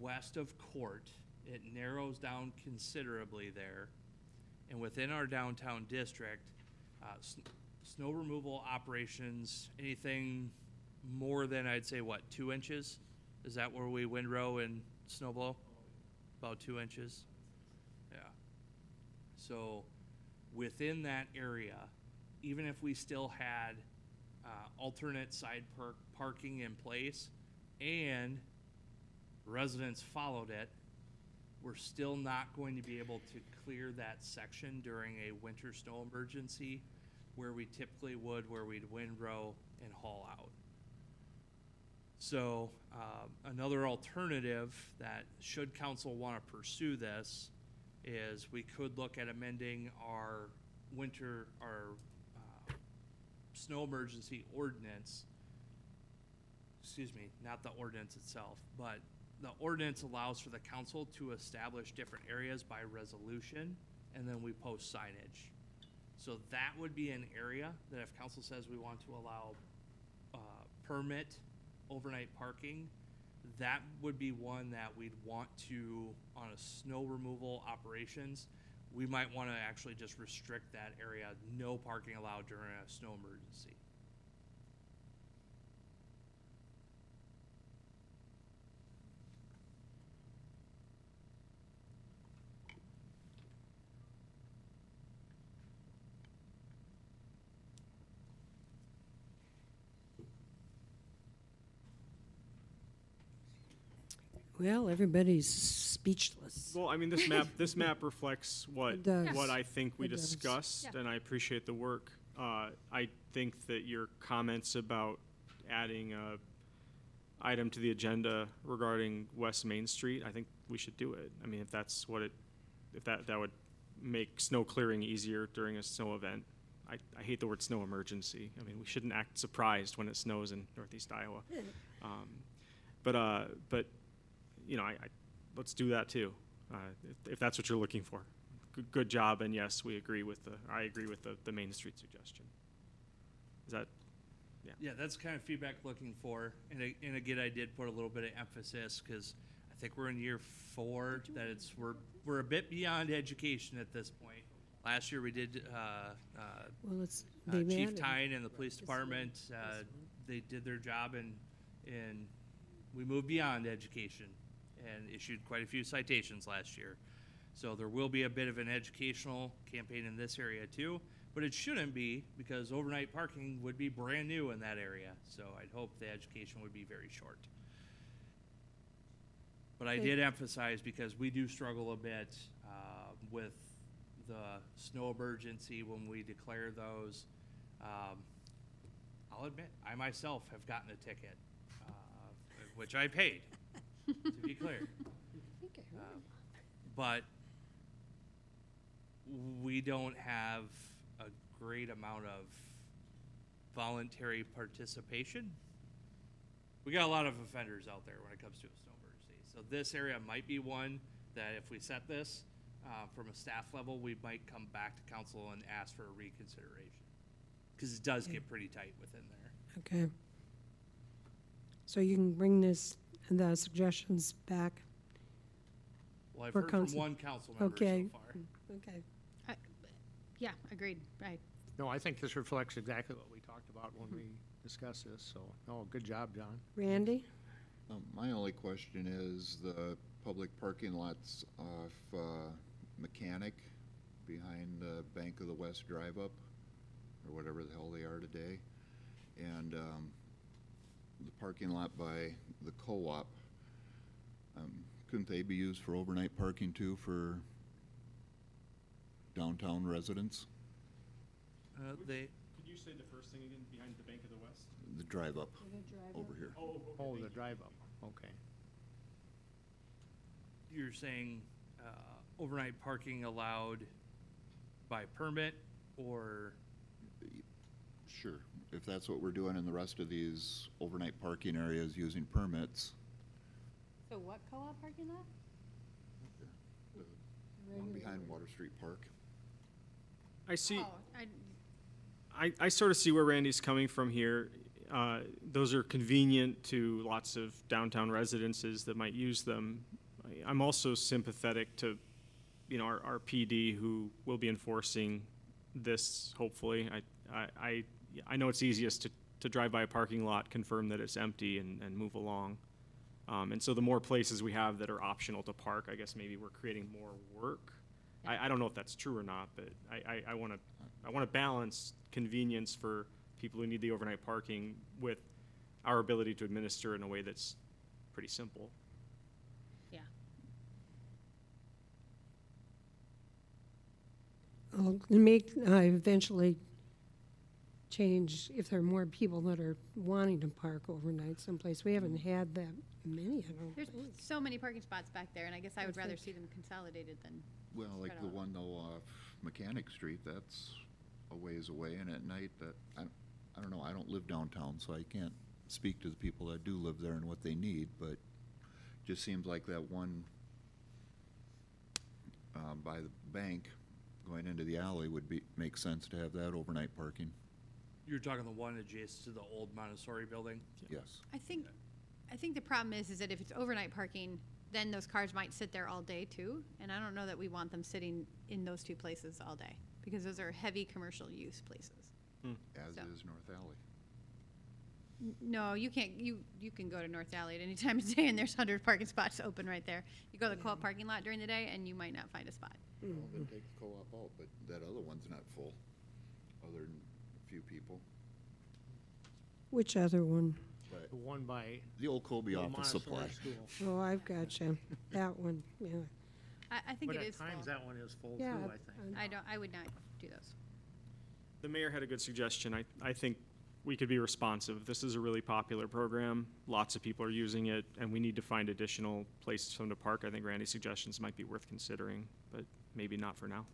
west of Court. It narrows down considerably there. And within our downtown district, snow removal operations, anything more than, I'd say, 2 inches? Is that where we windrow and snow blow? About 2 inches? Yeah. So within that area, even if we still had alternate side parking in place and residents followed it, we're still not going to be able to clear that section during a winter snow emergency where we typically would, where we'd windrow and haul out. So another alternative that, should council want to pursue this, is we could look at amending our snow emergency ordinance. Excuse me, not the ordinance itself, but the ordinance allows for the council to establish different areas by resolution, and then we post signage. So that would be an area that if council says we want to allow permit overnight parking, that would be one that we'd want to, on a snow removal operations, we might want to actually just restrict that area, no parking allowed during a snow emergency. Well, everybody's speechless. Well, I mean, this map reflects what It does. what I think we It does. discussed, Yeah. and I appreciate the work. I think that your comments about adding a item to the agenda regarding West Main Street, I think we should do it. I mean, if that's what if that would make snow clearing easier during a snow event. I hate the word snow emergency. I mean, we shouldn't act surprised when it snows in Northeast Iowa. But you know, let's do that too, if that's what you're looking for. Good job, and yes, I agree with the Main Street suggestion. Is that, Yeah, that's kind of feedback looking for, and again, I did put a little bit of emphasis, because I think we're in year 4, that we're a bit beyond education at this point. Last year we did, Well, it's, Chief Tyne and the police department, they did their job, and we moved beyond education and issued quite a few citations last year. So there will be a bit of an educational campaign in this area too, but it shouldn't be, because overnight parking would be brand new in that area. So I'd hope the education would be very short. But I Okay. did emphasize, because we do struggle a bit with the snow emergency when we declare those. I'll I'll admit, I myself have gotten a ticket, which I paid, to be clear. But we don't have a great amount of voluntary participation. We got a lot of offenders out there when it comes to a snow emergency. So this area might be one that if we set this from a staff level, we might come back to council and ask for a reconsideration. Because it does get pretty tight within there. Okay. So you can bring the suggestions back. Well, I've For heard from council. one council member Okay. so far. Okay. Yeah, agreed. No, I think this reflects exactly what we talked about when we discussed this, so, no, good job, John. Randy? My only question is the public parking lots off Mechanic behind the Bank of the West Drive Up, or whatever the hell they are today, and the parking lot by the co-op. Couldn't they be used for overnight parking too for downtown residents? They, Could you say the first thing again, behind the Bank of the West? The drive up over here. Oh, the drive-up, okay. you're saying overnight parking allowed by permit, or Sure, if that's what we're doing in the rest of these overnight parking areas using permits. So what co-op parking lot? The one behind Water Street Park. I see. Oh, I sort of see where Randy's coming from here. Those are convenient to lots of downtown residences that might use them. I'm also sympathetic to, our PD who will be enforcing this, hopefully. I know it's easiest to drive by a parking lot, confirm that it's empty, and move along. And so the more places we have that are optional to park, I guess maybe we're creating more work. I don't know if that's true or not, but I want to balance convenience for people who need the overnight parking with our ability to administer in a way that's pretty simple. yeah. I'll make, eventually change if there are more people that are wanting to park overnight someplace. We haven't had that many, I don't There's think. so many parking spots back there, and I guess I would I rather think- see them consolidated than, Well, like Spread the out. one though off Mechanic Street, that's a ways away, and at night, I don't know, I don't live downtown, so I can't speak to the people that do live there and what they need, but just seems like that one by the bank going into the alley would make sense to have that overnight parking. you're talking the one adjacent to the old Montessori building? Yes. I think the problem is that if it's overnight parking, then those cars might sit there all day too, and I don't know that we want them sitting in those two places all day, because those are heavy commercial use places. As So- is North Alley. No, you can't, you can go to North Alley at any time of day, and there's 100 parking spots open right there. You go to the co-op parking lot during the day, and you might not find a spot. Well, then take the co-op out, but that other one's not full, other than a few people. Which other one? But The one by the old Kobe the office supply. Montessori School. Oh, I've got you. That one, yeah. I think But it at is full. times, that one is full too, Yeah, I think. I would not do those. The mayor had a good suggestion. I think we could be responsive. This is a really popular program. Lots of people are using it, and we need to find additional places for them to park. I think Randy's suggestions might be worth considering, but maybe not for now.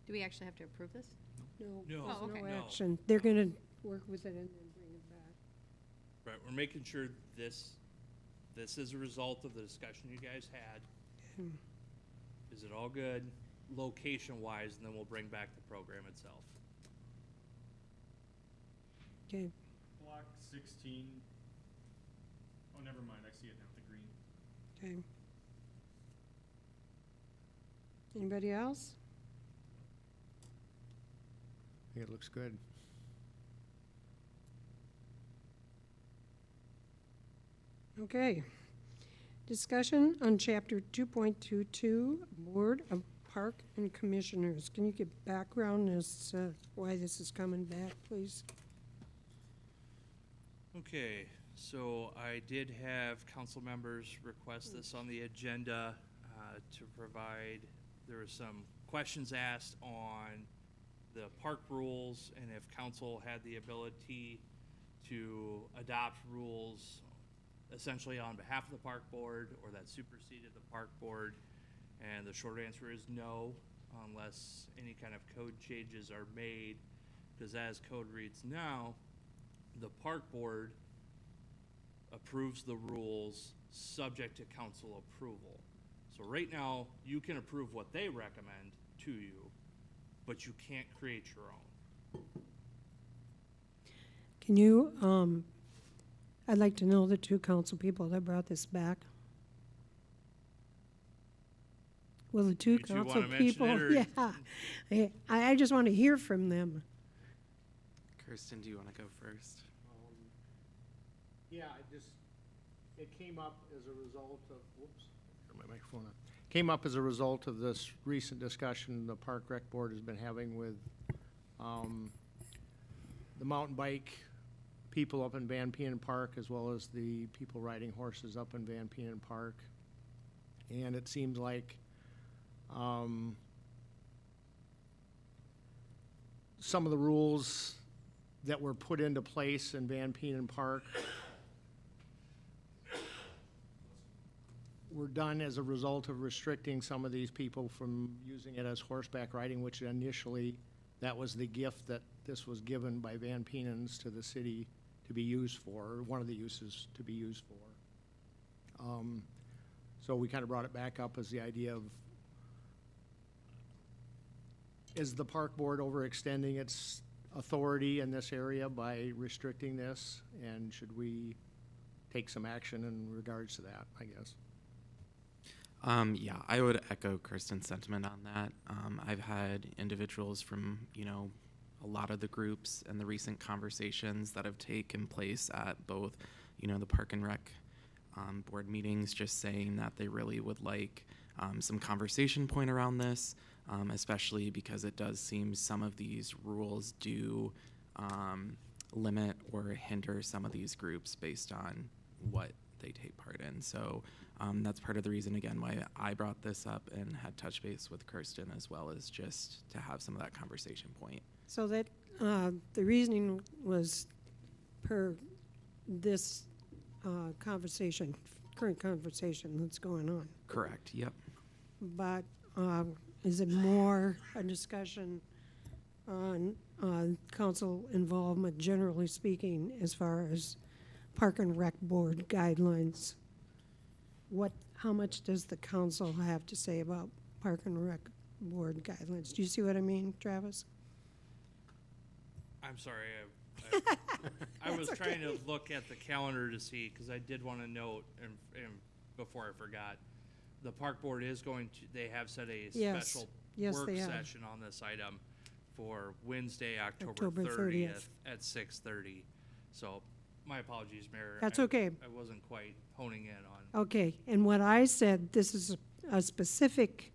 Do we actually have to approve this? No, No. there's Oh, okay. no No. action. They're gonna work with it and then bring it back. Right, we're making sure this is a result of the discussion you guys had. Hmm. Is it all good, location-wise, and then we'll bring back the program itself. Okay, Block 16. Oh, never mind. I see it now, the green. okay. Anybody else? I think it looks good. Okay. Discussion on chapter 2.22, Board of Park and Commissioners. Can you give background as to why this is coming back, please? Okay, so I did have council members request this on the agenda to provide, there were some questions asked on the park rules, and if council had the ability to adopt rules essentially on behalf of the park board, or that superseded the park board. And the short answer is no, unless any kind of code changes are made, because as code reads now, the park board approves the rules subject to council approval. So right now, you can approve what they recommend to you, but you can't create your own. Can you, I'd like to know the two council people that brought this back. Will the two You two council wanna mention people, it, or- yeah, I just want to hear from them. Kirsten, do you want to go first? Yeah, it came up as a result of, whoops, turn my microphone on. Came up as a result of this recent discussion the Park Rec Board has been having with, the mountain bike people up in Van Penen Park, as well as the people riding horses up in Van Penen Park. And it seems like, some of the rules that were put into place in Van Penen Park were done as a result of restricting some of these people from using it as horseback riding, which initially, that was the gift that this was given by Van Penens to the city to be used for, or one of the uses to be used for. So we kind of brought it back up as the idea of, is the park board overextending its authority in this area by restricting this? And should we take some action in regards to that, I guess? Yeah, I would echo Kirsten's sentiment on that. I've had individuals from, a lot of the groups and the recent conversations that have taken place at both, the Park and Rec board meetings, just saying that they really would like some conversation point around this, especially because it does seem some of these rules do limit or hinder some of these groups based on what they take part in. So that's part of the reason, again, why I brought this up and had touch base with Kirsten, as well as just to have some of that conversation point. So that, the reasoning was per this conversation, current conversation that's going on. Correct, yep. But is it more a discussion on council involvement, generally speaking, as far as Park and Rec Board guidelines? How much does the council have to say about Park and Rec Board guidelines? Do you see what I mean, Travis? I'm sorry, I was trying to look at the calendar to see, because I did want to note, and before I forgot, the park board is they have set a Yes. special Yes, work they have. session on this item for Wednesday, October October 30th at 6:30. So my apologies, Mayor. That's okay. I wasn't quite honing in on. Okay, and what I said, this is a specific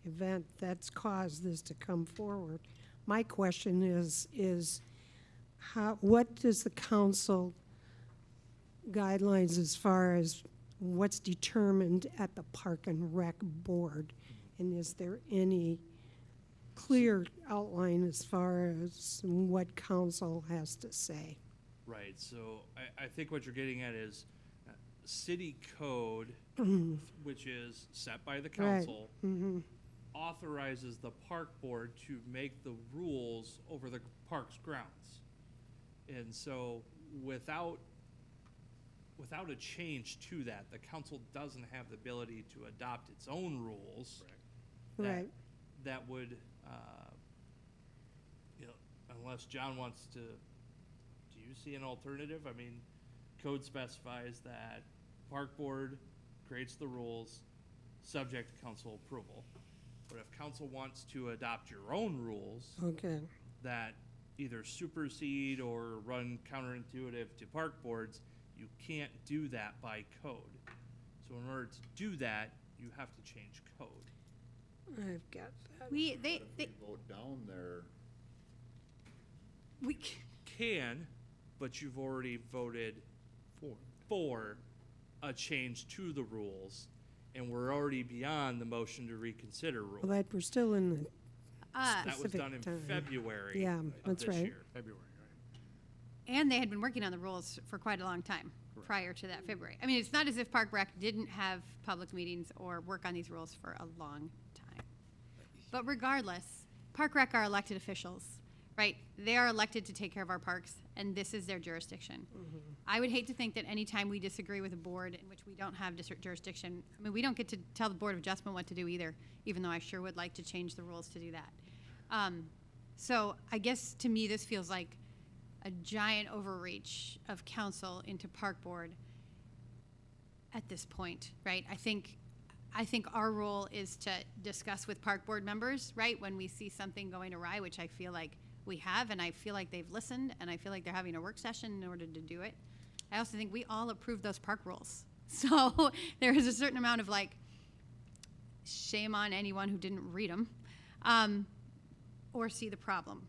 event that's caused this to come forward. My question is what does the council guidelines as far as what's determined at the Park and Rec Board? And is there any clear outline as far as what council has to say? Right, so I think what you're getting at is city code, which is set by the council, authorizes the park board to make the rules over the park's grounds. And so without a change to that, the council doesn't have the ability to adopt its own rules. Right. That would, unless John wants to, do you see an alternative? I mean, code specifies that park board creates the rules subject to council approval. But if council wants to adopt your own rules Okay. that either supersede or run counterintuitive to park boards, you can't do that by code. So in order to do that, you have to change code. I've got that. They Vote down there. we Can, but you've already voted for a change to the rules, and we're already beyond the motion to reconsider rule. Well, we're still in That was done in Specific time. February Yeah, of that's this right. year. February, right? And they had been working on the rules for quite a long time prior to that February. I mean, it's not as if Park Rec didn't have public meetings or work on these rules for a long time. But regardless, Park Rec are elected officials, right? They are elected to take care of our parks, and this is their jurisdiction. I would hate to think that any time we disagree with a board in which we don't have jurisdiction, I mean, we don't get to tell the Board of Adjustment what to do either, even though I sure would like to change the rules to do that. So I guess to me, this feels like a giant overreach of council into park board at this point, right? I think our role is to discuss with park board members, right, when we see something going awry, which I feel like we have, and I feel like they've listened, and I feel like they're having a work session in order to do it. I also think we all approve those park rules. So there is a certain amount of like, shame on anyone who didn't read them or see the problem.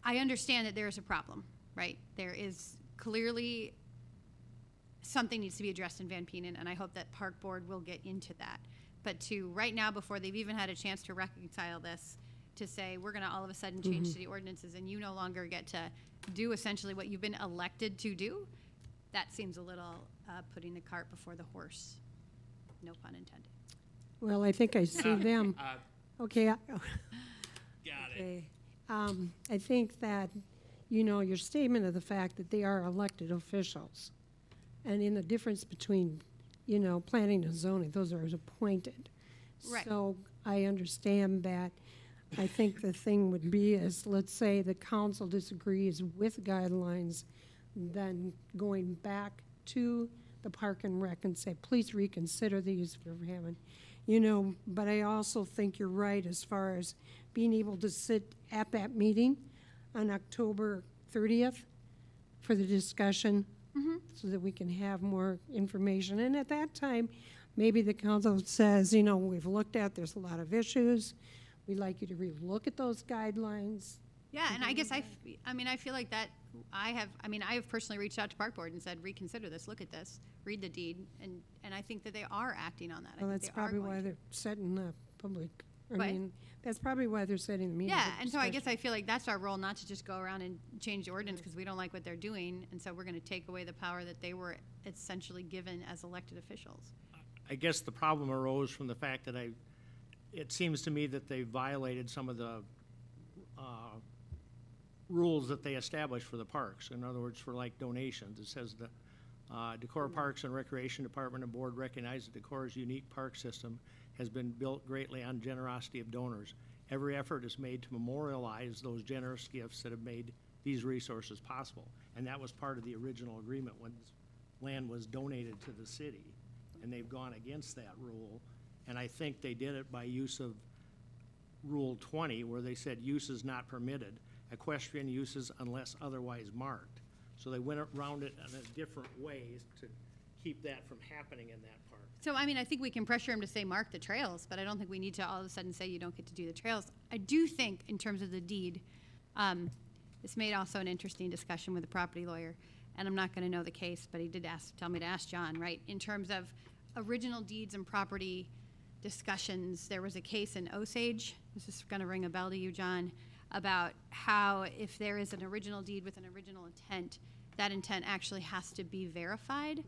I understand that there is a problem, right? There is clearly something needs to be addressed in Van Penen, and I hope that Park Board will get into that. But to right now, before they've even had a chance to reconcile this, to say we're going to all of a sudden change city ordinances and you no longer get to do essentially what you've been elected to do, that seems a little putting the cart before the horse. No pun intended. Well, I think I see them. Okay. Got it. Okay. I think that, your statement of the fact that they are elected officials, and in the difference between, planning and zoning, those are appointed. Right. So I understand that. I think the thing would be is, let's say the council disagrees with guidelines, then going back to the Park and Rec and say, please reconsider these if you're having, but I also think you're right as far as being able to sit at that meeting on October 30th for the discussion so that we can have more information. And at that time, maybe the council says, we've looked at, there's a lot of issues. We'd like you to relook at those guidelines. Yeah, and I guess I feel like that I have personally reached out to Park Board and said, reconsider this, look at this, read the deed, and I think that they are acting on that. Well, I think that's they are probably going why to. they're setting the public, What? that's probably why they're setting the meeting. Yeah, for and so I guess discussion. I feel like that's our role, not to just go around and change the ordinance because we don't like what they're doing, and so we're going to take away the power that they were essentially given as elected officials. I guess the problem arose from the fact that it seems to me that they violated some of the rules that they established for the parks. In other words, for like donations, it says the Decorah Parks and Recreation Department and Board recognize that Decorah's unique park system has been built greatly on generosity of donors. Every effort is made to memorialize those generous gifts that have made these resources possible. And that was part of the original agreement when land was donated to the city. And they've gone against that rule. And I think they did it by use of Rule 20, where they said use is not permitted, equestrian uses unless otherwise marked. So they went around it in a different way to keep that from happening in that park. So, I think we can pressure them to say mark the trails, but I don't think we need to all of a sudden say you don't get to do the trails. I do think in terms of the deed, this made also an interesting discussion with a property lawyer, and I'm not going to know the case, but he did tell me to ask John, right? In terms of original deeds and property discussions, there was a case in Osage, this is going to ring a bell to you, John, about how if there is an original deed with an original intent, that intent actually has to be verified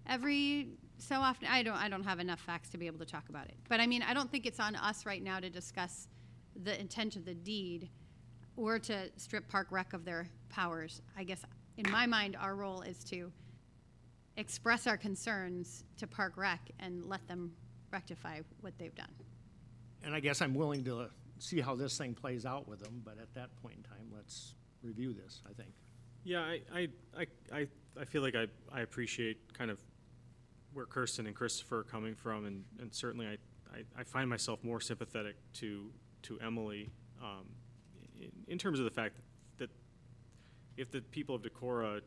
every so often. I don't have enough facts to be able to talk about it. But I don't think it's on us right now to discuss the intent of the deed or to strip Park Rec of their powers. I guess in my mind, our role is to express our concerns to Park Rec and let them rectify what they've done. And I guess I'm willing to see how this thing plays out with them, but at that point in time, let's review this, I think. Yeah, I feel like I appreciate kind of where Kirsten and Christopher are coming from, and certainly I find myself more sympathetic to Emily in terms of the fact that if the people of Decorah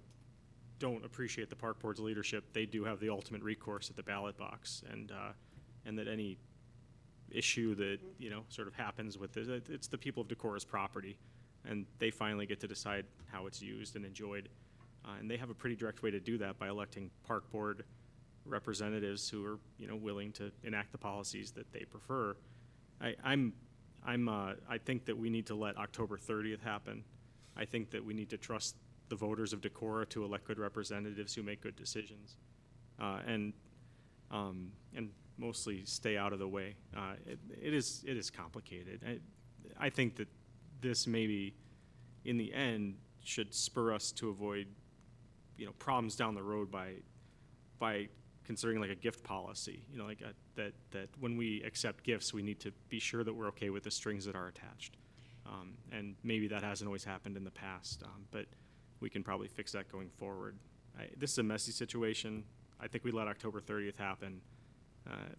don't appreciate the park board's leadership, they do have the ultimate recourse at the ballot box, and that any issue that sort of happens with it, it's the people of Decorah's property, and they finally get to decide how it's used and enjoyed, and they have a pretty direct way to do that by electing park board representatives who are willing to enact the policies that they prefer. I think that we need to let October 30th happen. I think that we need to trust the voters of Decorah to elect good representatives who make good decisions, and mostly stay out of the way. It is complicated. I think that this maybe, in the end, should spur us to avoid, problems down the road by considering like a gift policy. Like that when we accept gifts, we need to be sure that we're okay with the strings that are attached. And maybe that hasn't always happened in the past, but we can probably fix that going forward. This is a messy situation. I think we let October 30th happen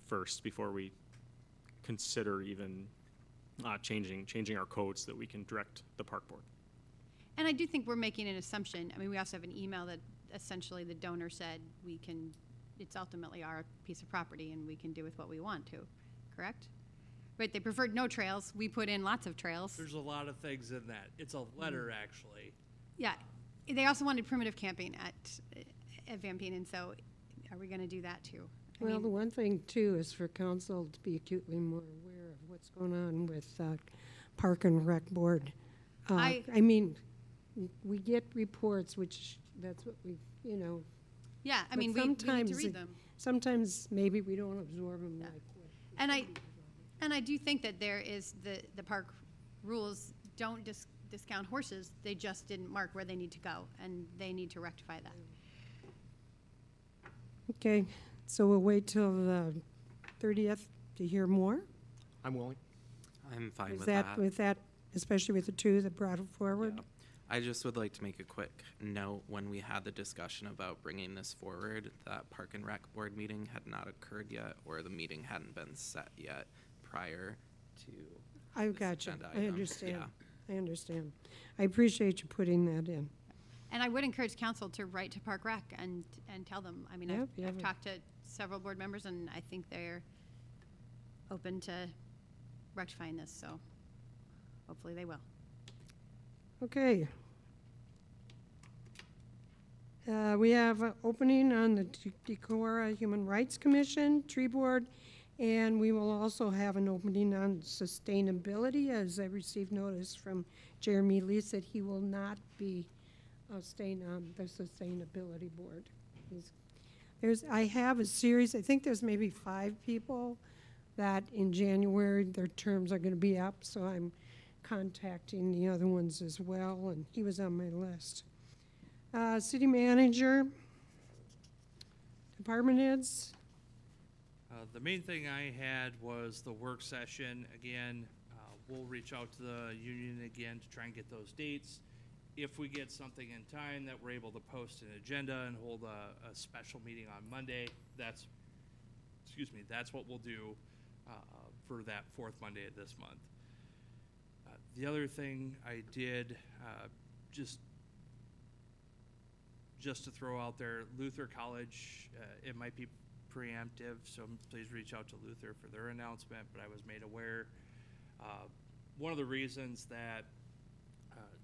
first before we consider even changing our codes so that we can direct the park board. And I do think we're making an assumption. I mean, we also have an email that essentially the donor said it's ultimately our piece of property and we can do with what we want to, correct? Right, they preferred no trails. We put in lots of trails. There's a lot of things in that. It's a letter, actually. Yeah, they also wanted primitive camping at Van Peen, and so are we going to do that too? Well, the one thing too is for council to be acutely more aware of what's going on with Park and Rec Board. I mean, we get reports, which that's what we, Yeah, I but mean, we need to read them. Sometimes maybe we don't absorb them like what. And I do think that there is the park rules don't discount horses. They just didn't mark where they need to go, and they need to rectify that. Okay, so we'll wait till the 30th to hear more. I'm willing. I'm fine Is with that that. with that, especially with the two that brought it forward? Yeah. I just would like to make a quick note. When we had the discussion about bringing this forward, that Park and Rec Board meeting had not occurred yet, or the meeting hadn't been set yet prior to I this got you. agenda I item. understand. Yeah. I understand. I appreciate you putting that in. And I would encourage council to write to Park Rec and tell them. I mean, Yep, you I've have a- talked to several board members, and I think they're open to rectifying this, so hopefully they will. Okay. We have an opening on the Decorah Human Rights Commission, Tree Board, and we will also have an opening on sustainability, as I received notice from Jeremy Lees that he will not be staying on the Sustainability Board. I have a series, I think there's maybe 5 people that in January their terms are going to be up, so I'm contacting the other ones as well, and he was on my list. City manager, department heads. The main thing I had was the work session. Again, we'll reach out to the union again to try and get those dates. If we get something in time that we're able to post an agenda and hold a special meeting on Monday, that's what we'll do for that 4th Monday of this month. The other thing I did, just to throw out there, Luther College, it might be preemptive, so please reach out to Luther for their announcement, but I was made aware. One of the reasons that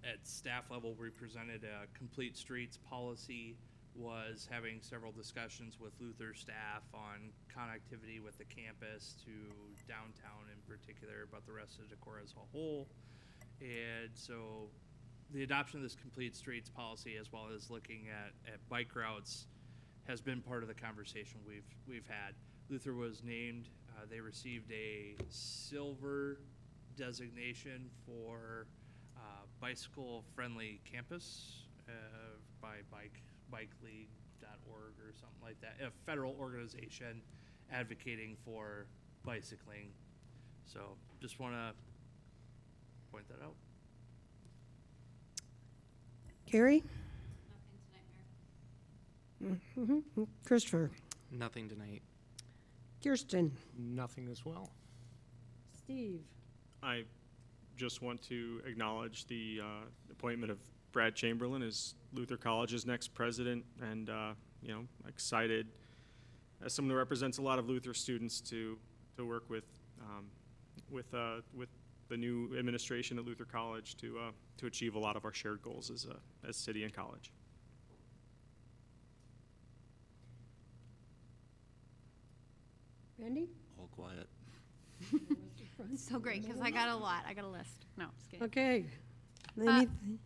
at staff level we presented a complete streets policy was having several discussions with Luther staff on connectivity with the campus to downtown in particular, but the rest of Decorah as a whole. And so the adoption of this complete streets policy, as well as looking at bike routes, has been part of the conversation we've had. Luther was named, they received a silver designation for bicycle-friendly campus by bikeleague.org or something like that, a federal organization advocating for bicycling. So just want to point that out. Carrie? Christopher? Nothing tonight. Kirsten? Nothing as well. Steve? I just want to acknowledge the appointment of Brad Chamberlain as Luther College's next president, and excited as someone who represents a lot of Luther students to work with the new administration at Luther College to achieve a lot of our shared goals as city and college. Randy? All quiet. front. So great, because I got a lot. I got a list. No, just kidding. Okay. Anything?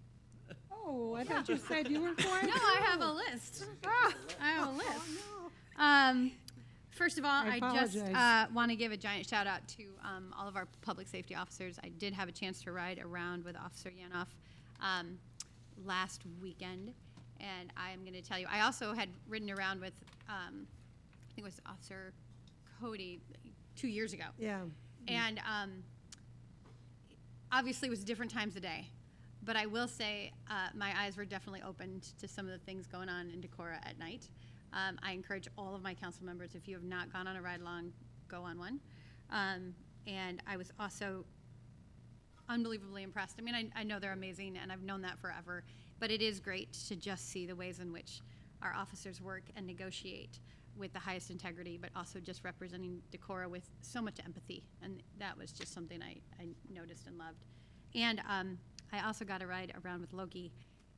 Oh, I thought you said you were quiet. No, I have a list. I have a list. First of all, I I just apologize. want to give a giant shout out to all of our public safety officers. I did have a chance to ride around with Officer Yanoff last weekend, and I'm going to tell you, I also had ridden around with, I think it was Officer Cody 2 years ago. Yeah. And obviously it was different times of day. But I will say my eyes were definitely opened to some of the things going on in Decorah at night. I encourage all of my council members, if you have not gone on a ride along, go on one. And I was also unbelievably impressed. I mean, I know they're amazing, and I've known that forever. But it is great to just see the ways in which our officers work and negotiate with the highest integrity, but also just representing Decorah with so much empathy. And that was just something I noticed and loved. And I also got a ride around with Loki,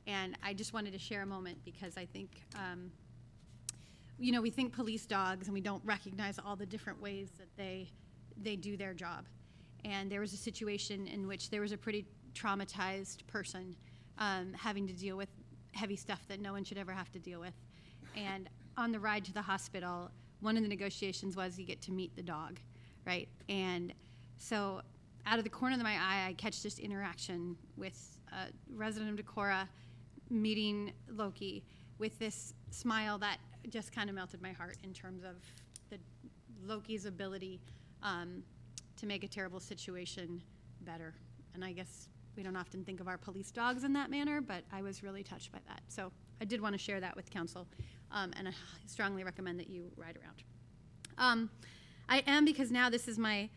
and I just wanted to share a moment because I think, you know, we think police dogs and we don't recognize all the different ways that they do their job. And there was a situation in which there was a pretty traumatized person having to deal with heavy stuff that no one should ever have to deal with. And on the ride to the hospital, one of the negotiations was you get to meet the dog, right? And so out of the corner of my eye, I catch this interaction with a resident of Decorah meeting Loki with this smile that just kind of melted my heart in terms of Loki's ability to make a terrible situation better. And I guess we don't often think of our police dogs in that manner, but I was really touched by that. So I did want to share that with council, and I strongly recommend that you ride around. I am, because now this is my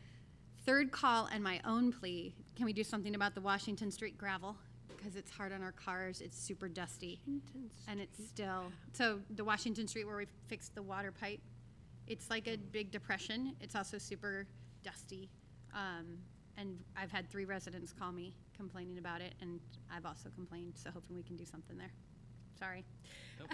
third call and my own plea. Can we do something about the Washington Street gravel? Because it's hard on our cars, it's super dusty, and it's still, so the Washington Street where we fixed the water pipe, it's like a big depression. It's also super dusty, and I've had 3 residents call me complaining about it, and I've also complained, so hoping we can do something there. Sorry. Nope.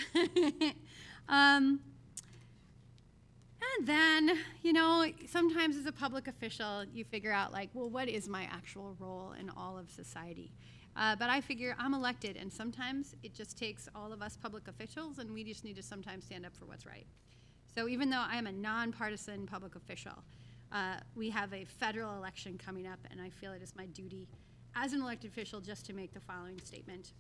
And then, you know, sometimes as a public official, you figure out, like, well, what is my actual role in all of society? But I figure I'm elected, and sometimes it just takes all of us public officials, and we just need to sometimes stand up for what's right. So even though I am a nonpartisan public official, we have a federal election coming up, and I feel it is my duty as an elected official just to make the following statement.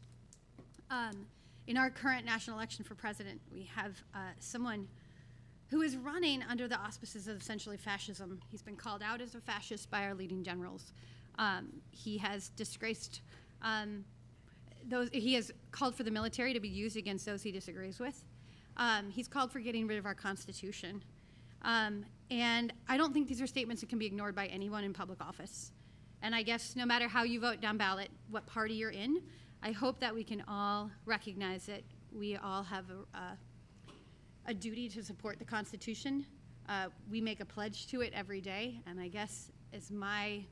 In our current national election for president, we have someone who is running under the auspices of essentially fascism. He's been called out as a fascist by our leading generals. He has disgraced he has called for the military to be used against those he disagrees with. He's called for getting rid of our Constitution. And I don't think these are statements that can be ignored by anyone in public office. And I guess no matter how you vote down ballot, what party you're in, I hope that we can all recognize that we all have a duty to support the Constitution. We make a pledge to it every day, and I guess it's my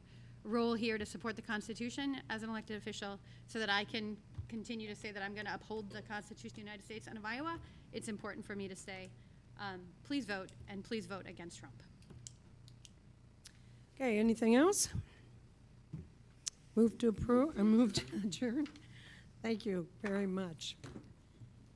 role here to support the Constitution as an elected official so that I can continue to say that I'm going to uphold the Constitution of the United States and of Iowa. It's important for me to say, please vote, and please vote against Trump. Okay, anything else? Move to approve, or move to adjourn? Thank you very much.